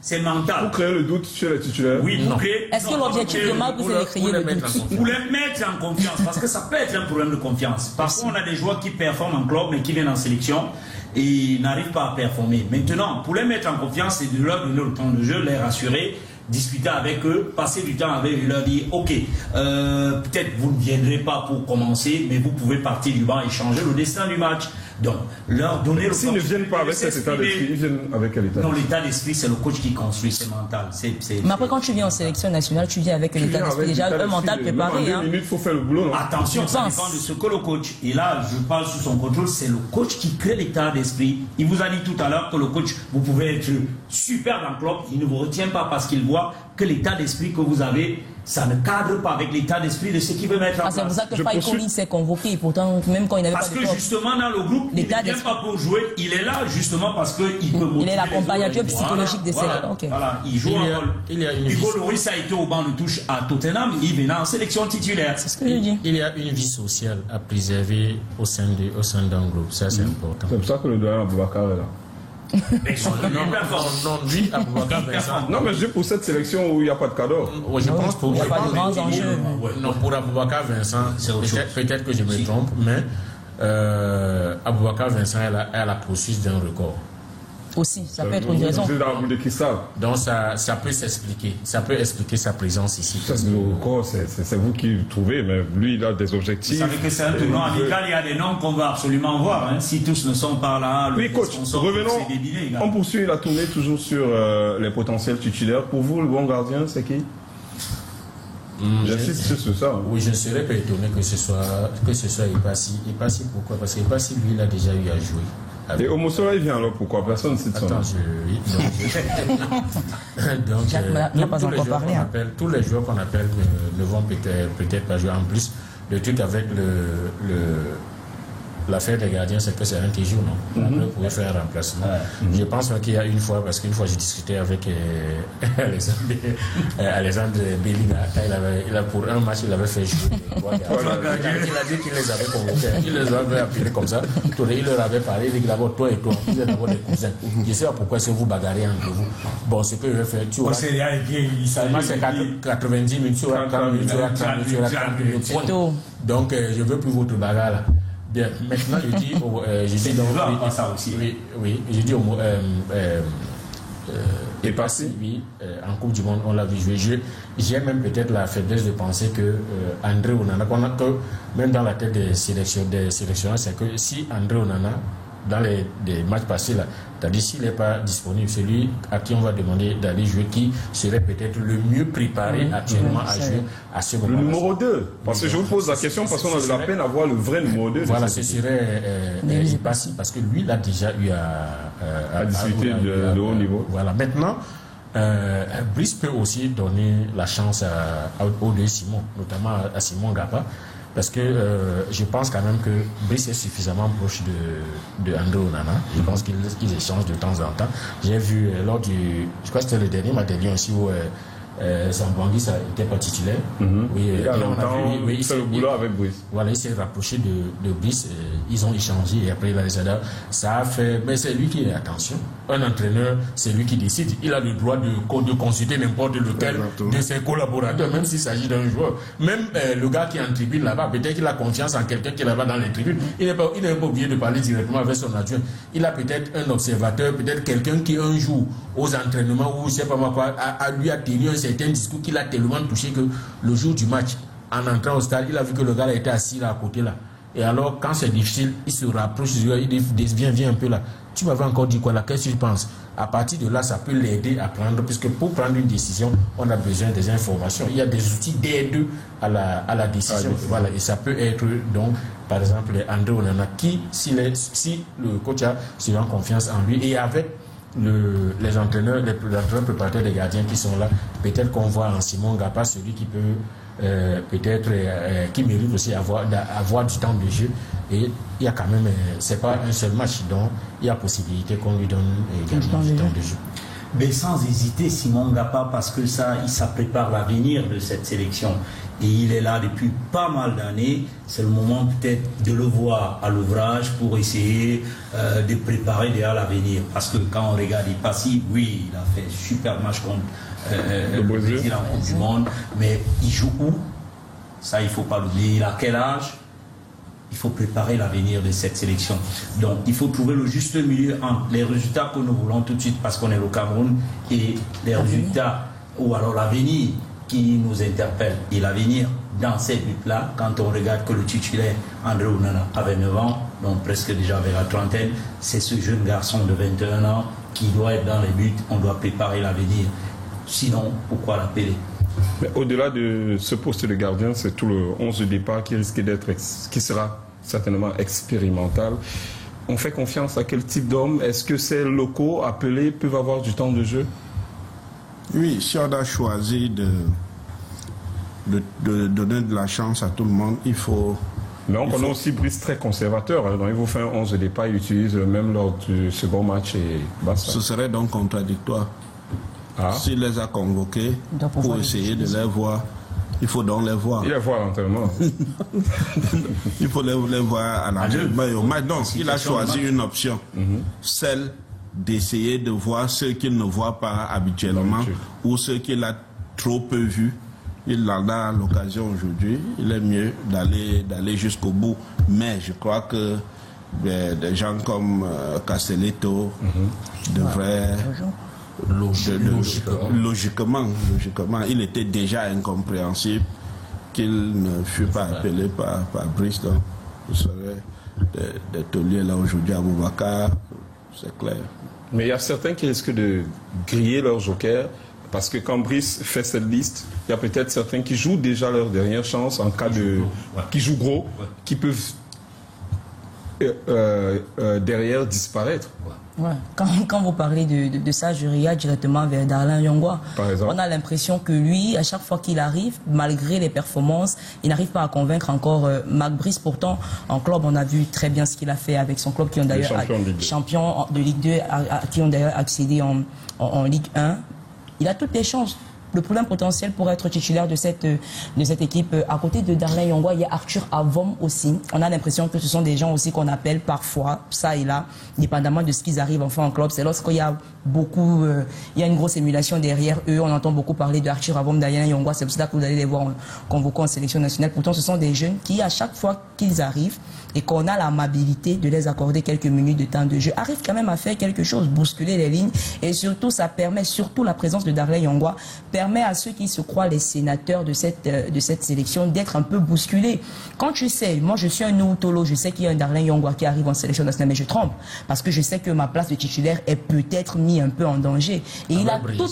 c'est mental. Pour créer le doute sur les titulaires. Oui, pour créer. Est-ce que l'objectif de Marc, c'est de créer le doute? Pour les mettre en confiance, parce que ça peut être un problème de confiance. Parfois, on a des joueurs qui performent en club, mais qui viennent en sélection et n'arrivent pas à performer. Maintenant, pour les mettre en confiance, c'est de leur donner le temps de jeu, les rassurer, discuter avec eux, passer du temps avec eux, leur dire ok, peut-être vous ne viendrez pas pour commencer, mais vous pouvez partir du banc et changer le destin du match. Donc, leur donner S'ils ne viennent pas avec cet état d'esprit, ils viennent avec quel état? Non, l'état d'esprit, c'est le coach qui construit, c'est mental. Mais après, quand tu viens en sélection nationale, tu viens avec l'état d'esprit déjà un mental préparé. En 2 minutes, il faut faire le boulot, non? Attention, ça dépend de ce que le coach. Et là, je parle sous son contrôle, c'est le coach qui crée l'état d'esprit. Il vous a dit tout à l'heure que le coach, vous pouvez être super dans le club, il ne vous retient pas parce qu'il voit que l'état d'esprit que vous avez, ça ne cadre pas avec l'état d'esprit de ce qu'il veut mettre en place. C'est pour ça que Faye Collins s'est convoqué, pourtant, même quand il n'avait pas de Parce que justement, dans le groupe, il ne vient pas pour jouer, il est là justement parce qu'il peut motiver. Il est l'accompagnateur psychologique des sélections. Voilà, il joue un rôle. Hugo Lloris a été au banc de touche à Tottenham, il venait en sélection titulaire. C'est ce que je dis. Il y a une vie sociale à préserver au sein d'un groupe, ça c'est important. C'est pour ça que le doyen Aboubacar est là. Non, mais je dis pour cette sélection où il n'y a pas de cadeau. Je pense il n'y a pas de grands enjeux. Non, pour Aboubacar Vincent, peut-être que je me trompe, mais Aboubacar Vincent est à la poursuite d'un record. Aussi, ça peut être une raison. Donc ça peut s'expliquer. Ça peut expliquer sa présence ici. C'est vous qui le trouvez, mais lui il a des objectifs. Vous savez que c'est un tournoi amical, il y a des noms qu'on va absolument voir. Hein. Si tous ne sont pas là, oui, coach, revenons. On poursuit la tournée toujours sur les potentiels titulaires. Pour vous, le bon gardien, c'est qui? J'insiste sur ça. Oui, je ne serais pas étonné que ce soit Ipassi. Ipassi, pourquoi? Parce qu'Ipassi, lui, il a déjà eu à jouer. Et Omosola, il vient alors pourquoi? Personne ne cite son nom. Tous les joueurs qu'on appelle ne vont peut-être pas jouer. En plus, le truc avec l'affaire des gardiens, c'est que c'est un toujours, non? Après, vous pouvez faire un remplacement. Je pense qu'il y a une fois, parce qu'une fois j'ai discuté avec Alexandre Belli, pour un match, il avait fait jouer. Il a dit qu'il les avait convoqués. Il les avait appelés comme ça. Il leur avait parlé, il dit d'abord toi et toi, vous êtes d'abord des cousins. Je sais pas pourquoi c'est vous bagarrez entre vous. Bon, ce que je vais faire, tu vois. C'est 90 minutes, tu auras 30 minutes, tu auras 30 minutes, tu auras 30 minutes. Donc, je veux plus votre bagarre là. Bien, maintenant je dis donc ça aussi. Oui, je dis au mot et passé, oui, en Coupe du Monde, on l'a vu jouer. J'ai même peut-être la faiblesse de penser que André Onana, même dans la tête des sélectionneurs, c'est que si André Onana, dans les matchs passés là, c'est-à-dire s'il n'est pas disponible, celui à qui on va demander d'aller jouer, qui serait peut-être le mieux préparé actuellement à jouer à ce moment-là. Le numéro 2, parce que je vous pose la question parce qu'on a de la peine à voir le vrai numéro 2. Voilà, ce serait Ipassi, parce que lui, il a déjà eu à discuter de haut niveau. Voilà, maintenant, Brice peut aussi donner la chance aux deux Simon, notamment à Simon Gapa. Parce que je pense quand même que Brice est suffisamment proche de André Onana. Je pense qu'ils échangent de temps en temps. J'ai vu lors du... Je crois que c'était le dernier match aussi où Sambangui n'était pas titulaire. Oui, il y a longtemps, il fait le boulot avec Brice. Voilà, il s'est rapproché de Brice. Ils ont échangé et après il a les adaptés. Ça a fait... Mais c'est lui qui est... Attention, un entraîneur, c'est lui qui décide. Il a le droit de consulter n'importe lequel de ses collaborateurs, même s'il s'agit d'un joueur. Même le gars qui est en tribune là-bas, peut-être qu'il a confiance en quelqu'un qui est là-bas dans les tribunes. Il n'est pas obligé de parler directement avec son adjoint. Il a peut-être un observateur, peut-être quelqu'un qui un jour aux entraînements ou je ne sais pas moi quoi, lui a tenu un certain discours qui l'a tellement touché que le jour du match, en entrant au stade, il a vu que le gars était assis là à côté là. Et alors, quand c'est difficile, il se rapproche, il dit viens un peu là. Tu m'avais encore dit quoi là? Qu'est-ce que tu penses? À partir de là, ça peut l'aider à prendre, puisque pour prendre une décision, on a besoin des informations. Il y a des outils d'aide à la décision. Voilà, et ça peut être donc, par exemple, André Onana, qui, si le coach a souvent confiance en lui, et avec les entraîneurs préparateurs des gardiens qui sont là, peut-être qu'on voit en Simon Gapa celui qui peut peut-être qui mérite aussi avoir du temps de jeu. Et il y a quand même, c'est pas un seul match, donc il y a possibilité qu'on lui donne également du temps de jeu. Mais sans hésiter, Simon Gapa, parce que ça prépare l'avenir de cette sélection. Et il est là depuis pas mal d'années. C'est le moment peut-être de le voir à l'ouvrage pour essayer de préparer déjà l'avenir. Parce que quand on regarde Ipassi, oui, il a fait un super match contre le Brésil en Coupe du Monde. Mais il joue où? Ça, il ne faut pas l'oublier. Il a quel âge? Il faut préparer l'avenir de cette sélection. Donc, il faut trouver le juste milieu entre les résultats que nous voulons tout de suite parce qu'on est au Cameroun et les résultats ou alors l'avenir qui nous interpelle et l'avenir dans ces buts-là, quand on regarde que le titulaire André Onana avait 9 ans, donc presque déjà avec la trentaine, c'est ce jeune garçon de 21 ans qui doit être dans les buts, on doit préparer l'avenir. Sinon, pourquoi l'appeler? Mais au-delà de ce poste de gardien, c'est tout le 11 de départ qui risque d'être, qui sera certainement expérimental. On fait confiance à quel type d'homme? Est-ce que ces locaux appelés peuvent avoir du temps de jeu? Oui, si on a choisi de donner de la chance à tout le monde, il faut... Mais on connaît aussi Brice très conservateur. Donc il vous fait un 11 de départ, il utilise même lors du second match et basta. Ce serait donc contradictoire. Ah. S'il les a convoqués pour essayer de les voir, il faut donc les voir. Il les voit à l'entraînement. Il faut les voir à l'entraînement. Donc, il a choisi une option, celle d'essayer de voir ceux qu'il ne voit pas habituellement ou ceux qu'il a trop peu vus. Il en a l'occasion aujourd'hui. Il est mieux d'aller jusqu'au bout. Mais je crois que des gens comme Castelletto devraient... Logiquement, il était déjà incompréhensible qu'il ne fût pas appelé par Brice. Donc, ce serait des tauliers là aujourd'hui à Boubacar, c'est clair. Mais il y a certains qui risquent de griller leur joker, parce que quand Brice fait cette liste, il y a peut-être certains qui jouent déjà leur dernière chance en cas de... qui jouent gros, qui peuvent derrière disparaître. Ouais. Quand vous parlez de ça, je regarde directement vers Darlin Yongwa. Par exemple. On a l'impression que lui, à chaque fois qu'il arrive, malgré les performances, il n'arrive pas à convaincre encore Marc Brice. Pourtant, en club, on a vu très bien ce qu'il a fait avec son club qui ont d'ailleurs champion de Ligue 2, qui ont d'ailleurs accédé en Ligue 1. Il a toutes les chances. Le problème potentiel pour être titulaire de cette équipe. À côté de Darlin Yongwa, il y a Arthur Avom aussi. On a l'impression que ce sont des gens aussi qu'on appelle parfois, ça et là, dépendamment de ce qu'ils arrivent enfin en club. C'est lorsqu'il y a beaucoup, il y a une grosse émulation derrière eux. On entend beaucoup parler d'Arthur Avom, Darlin Yongwa. C'est pour ça que vous allez les voir convoqués en sélection nationale. Pourtant, ce sont des jeunes qui, à chaque fois qu'ils arrivent et qu'on a l'amabilité de les accorder quelques minutes de temps de jeu, arrivent quand même à faire quelque chose, bousculer les lignes. Et surtout, ça permet, surtout la présence de Darlin Yongwa, permet à ceux qui se croient les sénateurs de cette sélection d'être un peu bousculés. Quand tu sais, moi je suis un Noutolo, je sais qu'il y a un Darlin Yongwa qui arrive en sélection nationale, mais je trompe, parce que je sais que ma place de titulaire est peut-être mise un peu en danger. Et il a tout...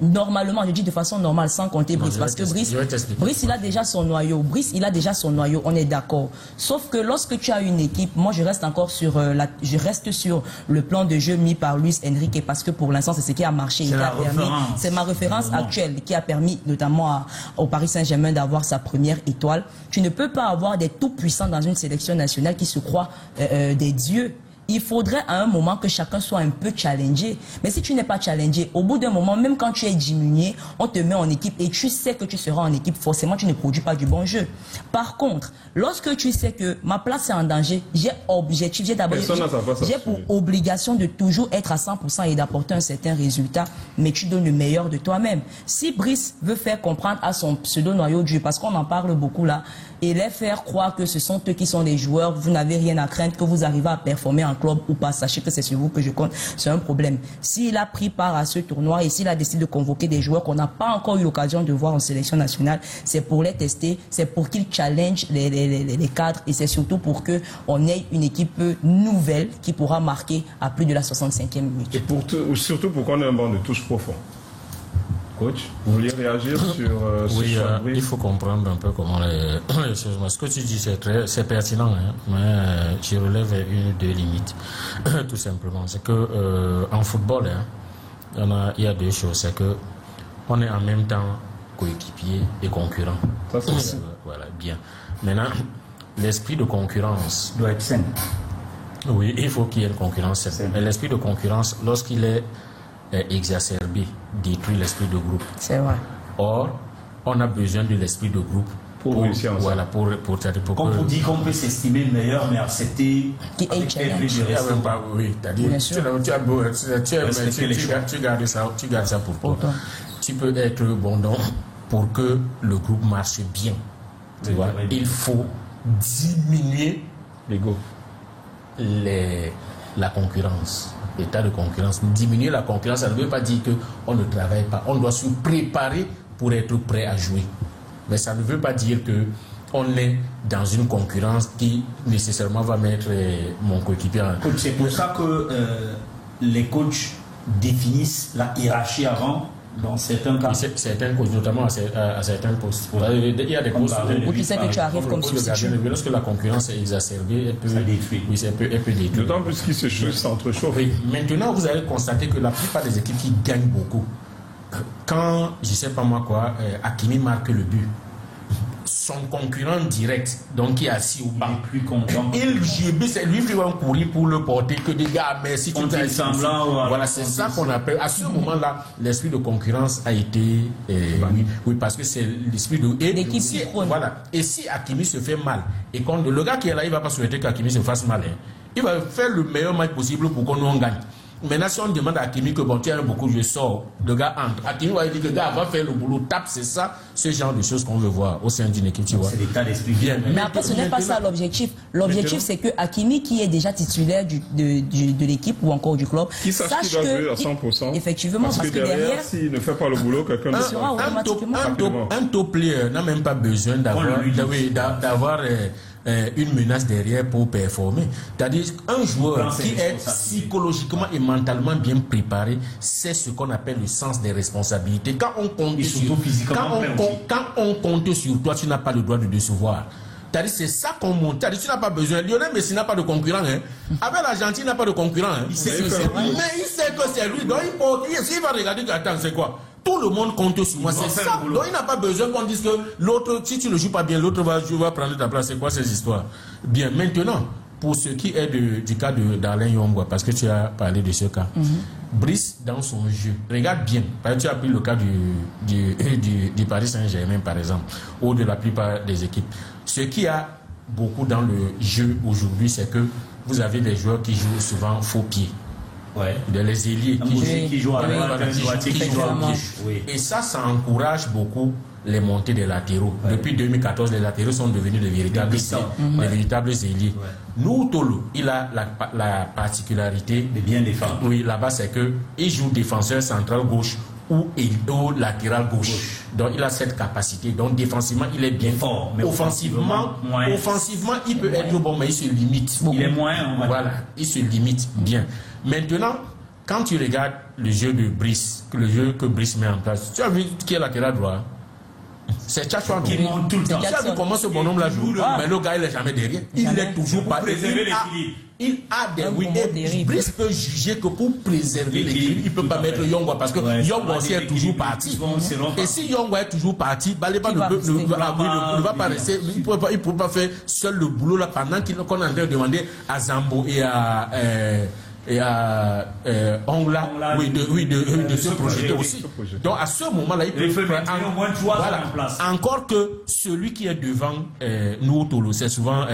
Normalement, je dis de façon normale, sans compter Brice, parce que Brice, il a déjà son noyau. Brice, il a déjà son noyau, on est d'accord. Sauf que lorsque tu as une équipe, moi je reste encore sur le plan de jeu mis par Luis Enrique, parce que pour l'instant c'est ce qui a marché. C'est ma référence actuelle qui a permis notamment au Paris Saint-Germain d'avoir sa première étoile. Tu ne peux pas avoir des tout-puissants dans une sélection nationale qui se croient des dieux. Il faudrait à un moment que chacun soit un peu challengé. Mais si tu n'es pas challengé, au bout d'un moment, même quand tu es diminué, on te met en équipe et tu sais que tu seras en équipe, forcément tu ne produis pas du bon jeu. Par contre, lorsque tu sais que ma place est en danger, j'ai pour obligation de toujours être à 100% et d'apporter un certain résultat, mais tu donnes le meilleur de toi-même. Si Brice veut faire comprendre à son pseudo-noyau dur, parce qu'on en parle beaucoup là, et les faire croire que ce sont eux qui sont les joueurs, vous n'avez rien à craindre, que vous arrivez à performer en club ou pas, sachez que c'est sur vous que je compte, c'est un problème. S'il a pris part à ce tournoi et s'il a décidé de convoquer des joueurs qu'on n'a pas encore eu l'occasion de voir en sélection nationale, c'est pour les tester, c'est pour qu'ils challengent les cadres et c'est surtout pour qu'on ait une équipe nouvelle qui pourra marquer à plus de la 65e minute. Et surtout pour qu'on ait un banc de touche profond. Coach, vous vouliez réagir sur oui, il faut comprendre un peu comment les choses. Ce que tu dis, c'est pertinent, hein, mais je relève une ou deux limites. Tout simplement, c'est que en football, hein, il y a deux choses. C'est que on est en même temps coéquipier et concurrent. Ça, c'est voilà, bien. Maintenant, l'esprit de concurrence doit être sain. Oui, il faut qu'il y ait une concurrence saine. Mais l'esprit de concurrence, lorsqu'il est exacerbé, détruit l'esprit de groupe. C'est vrai. Or, on a besoin de l'esprit de groupe pour réussir ensemble. Voilà, pour qu'on vous dit qu'on peut s'estimer le meilleur, mais accepter qui est challenge. Oui, tu gardes ça pour toi. Tu peux être bon donc pour que le groupe marche bien. Tu vois, il faut diminuer l'ego. La concurrence, l'état de concurrence. Diminuer la concurrence, ça ne veut pas dire qu'on ne travaille pas. On doit se préparer pour être prêt à jouer. Mais ça ne veut pas dire que on est dans une concurrence qui nécessairement va mettre mon coéquipier en... C'est pour ça que les coachs définissent la hiérarchie avant, dans certains cas. Certains coachs, notamment à certains postes. Il y a des postes... Ou qui sait que tu arrives comme substitut. Lorsque la concurrence est exacerbée, elle peut détruire. D'autant plus qu'ils s'entrechauffent. Oui. Maintenant, vous allez constater que la plupart des équipes qui gagnent beaucoup, quand, je ne sais pas moi quoi, Hakimi marque le but, son concurrent direct, donc qui est assis au banc, plus content. C'est lui qui va courir pour le porter, que des gars, merci, tu t'as semblant. Voilà, c'est ça qu'on appelle. À ce moment-là, l'esprit de concurrence a été. Oui, parce que c'est l'esprit de. L'équipe voilà. Et si Hakimi se fait mal, et quand le gars qui est là, il ne va pas souhaiter qu'Hakimi se fasse mal, hein. Il va faire le meilleur match possible pour qu'on nous gagne. Maintenant, si on demande à Hakimi que bon, tu as beaucoup, je sors, le gars entre. Hakimi va dire que le gars va faire le boulot, tape, c'est ça, ce genre de choses qu'on veut voir au sein d'une équipe, tu vois. C'est l'état d'esprit. Bien. Mais après, ce n'est pas ça l'objectif. L'objectif, c'est que Hakimi, qui est déjà titulaire de l'équipe ou encore du club, sache qu'il va jouer à 100%. Effectivement, parce que derrière, s'il ne fait pas le boulot, quelqu'un ne sera automatiquement. Un top player n'a même pas besoin d'avoir une menace derrière pour performer. C'est-à-dire un joueur qui est psychologiquement et mentalement bien préparé, c'est ce qu'on appelle le sens des responsabilités. Quand on compte sur toi, tu n'as pas le droit de décevoir. C'est ça qu'on monte. Tu n'as pas besoin. Lionel Messi n'a pas de concurrent. Hein. Avec l'Argentine, il n'a pas de concurrent. Hein. Mais il sait que c'est lui. Donc s'il va regarder, attends, c'est quoi? Tout le monde compte sur moi, c'est ça. Donc il n'a pas besoin qu'on dise que l'autre, si tu ne joues pas bien, l'autre va prendre ta place. C'est quoi ces histoires? Bien, maintenant, pour ce qui est du cas d'Alain Yongwa, parce que tu as parlé de ce cas, Brice, dans son jeu, regarde bien, parce que tu as pris le cas du Paris Saint-Germain, par exemple, ou de la plupart des équipes. Ce qui a beaucoup dans le jeu aujourd'hui, c'est que vous avez des joueurs qui jouent souvent faux pied. Ouais. Les ailiers qui jouent à droite, et ça encourage beaucoup les montées des latéraux. Ouais. Depuis 2014, les latéraux sont devenus des véritables ailiers. Ouais. Nous, Tolo, il a la particularité de bien défendre. Oui, là-bas, c'est qu'il joue défenseur central gauche ou latéral gauche. Donc il a cette capacité. Donc défensivement, il est bien fort. Mais offensivement, il peut être bon, mais il se limite. Il est moins. Voilà, il se limite bien. Maintenant, quand tu regardes le jeu de Brice, le jeu que Brice met en place, tu as vu qui est latéral droit? C'est Tchachouan qui monte tout le temps. Tu as vu comment ce bonhomme là joue? Mais le gars, il n'est jamais derrière. Il n'est toujours pas derrière. Il a des Brice peut juger que pour préserver l'équilibre, il ne peut pas mettre Yongwa parce que Yongwa aussi est toujours parti. Et si Yongwa est toujours parti, Baleba ne va pas rester. Il ne peut pas faire seul le boulot là pendant qu'on est en train de demander à Zambo et à Ongla de se projeter aussi. Donc à ce moment-là, il peut faire encore que celui qui est devant nous, Tolo, c'est souvent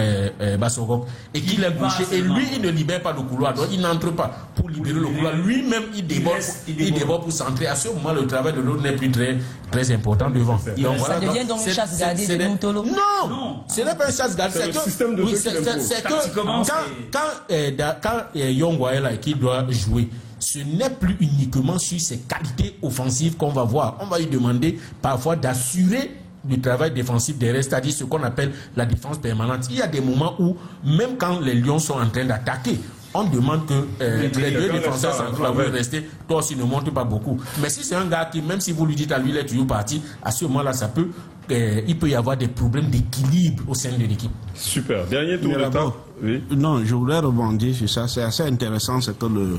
Bassogok, et qu'il est bouché, et lui il ne libère pas le couloir, donc il n'entre pas pour libérer le couloir, lui-même il déborde pour centrer. À ce moment, le travail de l'autre n'est plus très important devant. Donc, ça devient donc une chasse gardée de nous, Tolo? Non, ce n'est pas une chasse gardée, c'est que quand Yongwa qui doit jouer, ce n'est plus uniquement sur ses qualités offensives qu'on va voir. On va lui demander parfois d'assurer le travail défensif derrière, c'est-à-dire ce qu'on appelle la défense permanente. Il y a des moments où, même quand les Lions sont en train d'attaquer, on demande que les deux défenseurs centraux vont rester. Toi aussi, ne monte pas beaucoup. Mais si c'est un gars qui, même si vous lui dites à lui, il est toujours parti, à ce moment-là, il peut y avoir des problèmes d'équilibre au sein de l'équipe. Super. Dernier tour de table. Oui. Non, je voulais rebondir sur ça. C'est assez intéressant ce que le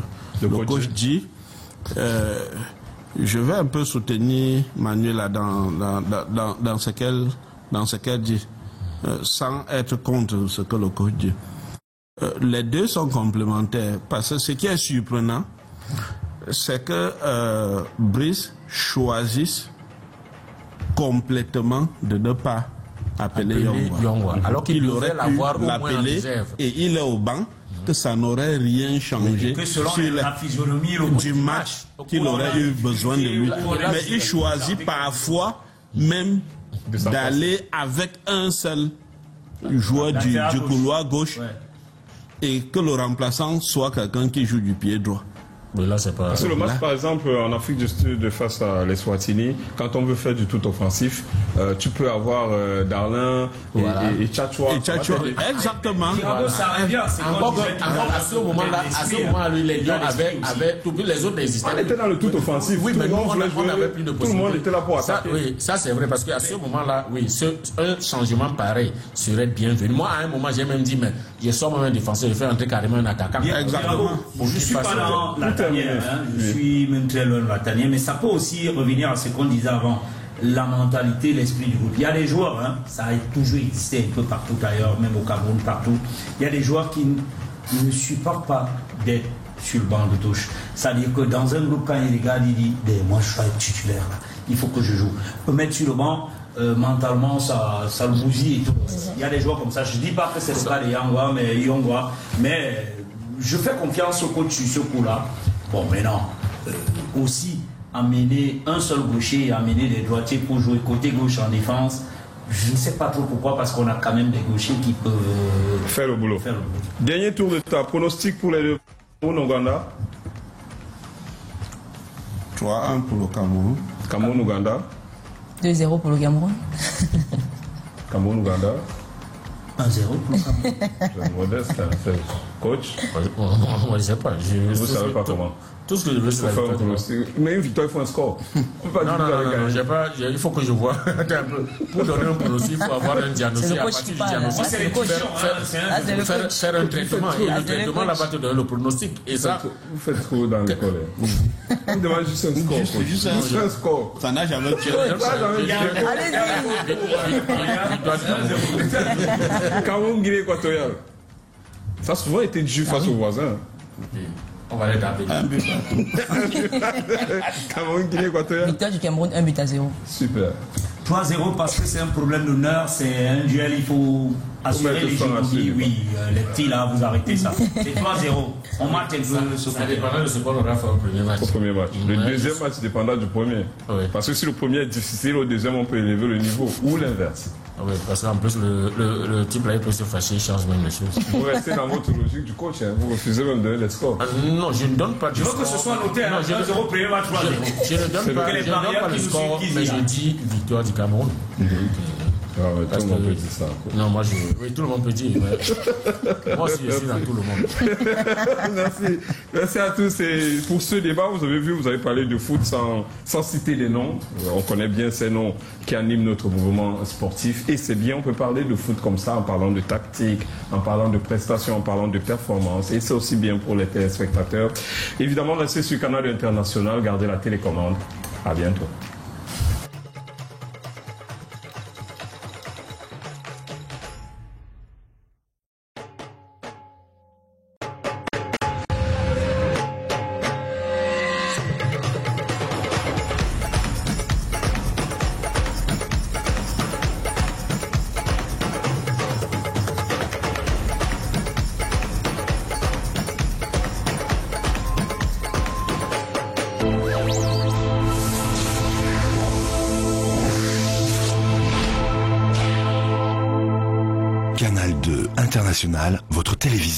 coach dit. Je vais un peu soutenir Manuela dans ce qu'elle dit, sans être contre ce que le coach dit. Les deux sont complémentaires, parce que ce qui est surprenant, c'est que Brice choisisse complètement de ne pas appeler Yongwa. Alors qu'il aurait l'avoir l'appeler et il est au banc, que ça n'aurait rien changé sur la physionomie du match qu'il aurait eu besoin de lui. Mais il choisit parfois même d'aller avec un seul joueur du couloir gauche et que le remplaçant soit quelqu'un qui joue du pied droit. Mais là, c'est pas... Parce que le match, par exemple, en Afrique du Sud face à l'Eswatini, quand on veut faire du tout offensif, tu peux avoir Darlin et Tchatchoua. Exactement. Ça revient. Encore à ce moment-là, les Lions avaient tout, les autres existaient. On était dans le tout offensif. Oui, mais nous, on avait plus de possibilités. Tout le monde était là pour attaquer. Oui, ça c'est vrai, parce qu'à ce moment-là, oui, un changement pareil serait bienvenu. Moi, à un moment, j'ai même dit, mais je sors même un défenseur, je fais entrer carrément un attaquant. Exactement. Je suis pas dans la tanière, je suis même très loin de la tanière, mais ça peut aussi revenir à ce qu'on disait avant. La mentalité, l'esprit du groupe. Il y a des joueurs, ça a toujours existé un peu partout ailleurs, même au Cameroun, partout. Il y a des joueurs qui ne supportent pas d'être sur le banc de touche. C'est-à-dire que dans un groupe, quand il regarde, il dit moi je suis titulaire, là. Il faut que je joue. Me mettre sur le banc, mentalement, ça le bousille et tout. Il y a des joueurs comme ça. Je ne dis pas que c'est le cas des Yongwa, mais je fais confiance au coach sur ce coup-là. Bon, maintenant, aussi, amener un seul gaucher et amener des droitiers pour jouer côté gauche en défense, je ne sais pas trop pourquoi, parce qu'on a quand même des gauchers qui peuvent faire le boulot. Dernier tour de ta pronostic pour les deux Ouganda. 3-1 pour le Cameroun. Cameroun-Ouganda. 2-0 pour le Cameroun. Cameroun-Ouganda. 1-0 pour le Cameroun. C'est modeste, hein. Coach. Moi, je ne sais pas. Vous ne savez pas comment. Tout ce que je veux, c'est faire un pronostic. Mais une victoire, il faut un score. Non, il faut que je vois. Pour donner un pronostic, il faut avoir un diagnostic. À partir du diagnostic, faire un traitement. Et le traitement, là-bas, te donne le pronostic. Et ça, vous faites trop dans l'école. Vous demandez juste un score. Juste un score. Ça n'a jamais tiré. Cameroun, Guinée équatoriale. Ça a souvent été dû face aux voisins. On va les taper. Cameroun, Guinée équatoriale. Victoire du Cameroun, 1-0. Super. 3-0 parce que c'est un problème d'honneur, c'est un duel, il faut assurer les gens. Oui, les petits là, vous arrêtez ça. C'est 3-0. On marque un peu ce Ça dépendra de ce qu'on aura fait au premier match. Au premier match. Le deuxième match dépendra du premier. Oui. Parce que si le premier est difficile, au deuxième, on peut élever le niveau. Ou l'inverse. Oui, parce qu'en plus, le type là, il peut se fâcher, il change même les choses. Vous restez dans votre logique du coach, hein. Vous refusez même de donner les scores. Non, je ne donne pas de score. Je veux que ce soit noté, 1-0 premier match, 3-0. Je ne donne pas le score, mais je dis victoire du Cameroun. Ah ouais, tout le monde peut dire ça. Non, oui, tout le monde peut dire. Mais moi aussi, je suis dans tout le monde. Merci. Merci à tous. Et pour ce débat, vous avez vu, vous avez parlé de foot sans citer les noms. On connaît bien ces noms qui animent notre mouvement sportif. Et c'est bien, on peut parler de foot comme ça en parlant de tactique, en parlant de prestations, en parlant de performance. Et c'est aussi bien pour les téléspectateurs. Évidemment, restez sur Canal International, gardez la télécommande. À bientôt. Canal 2 International, votre télévision.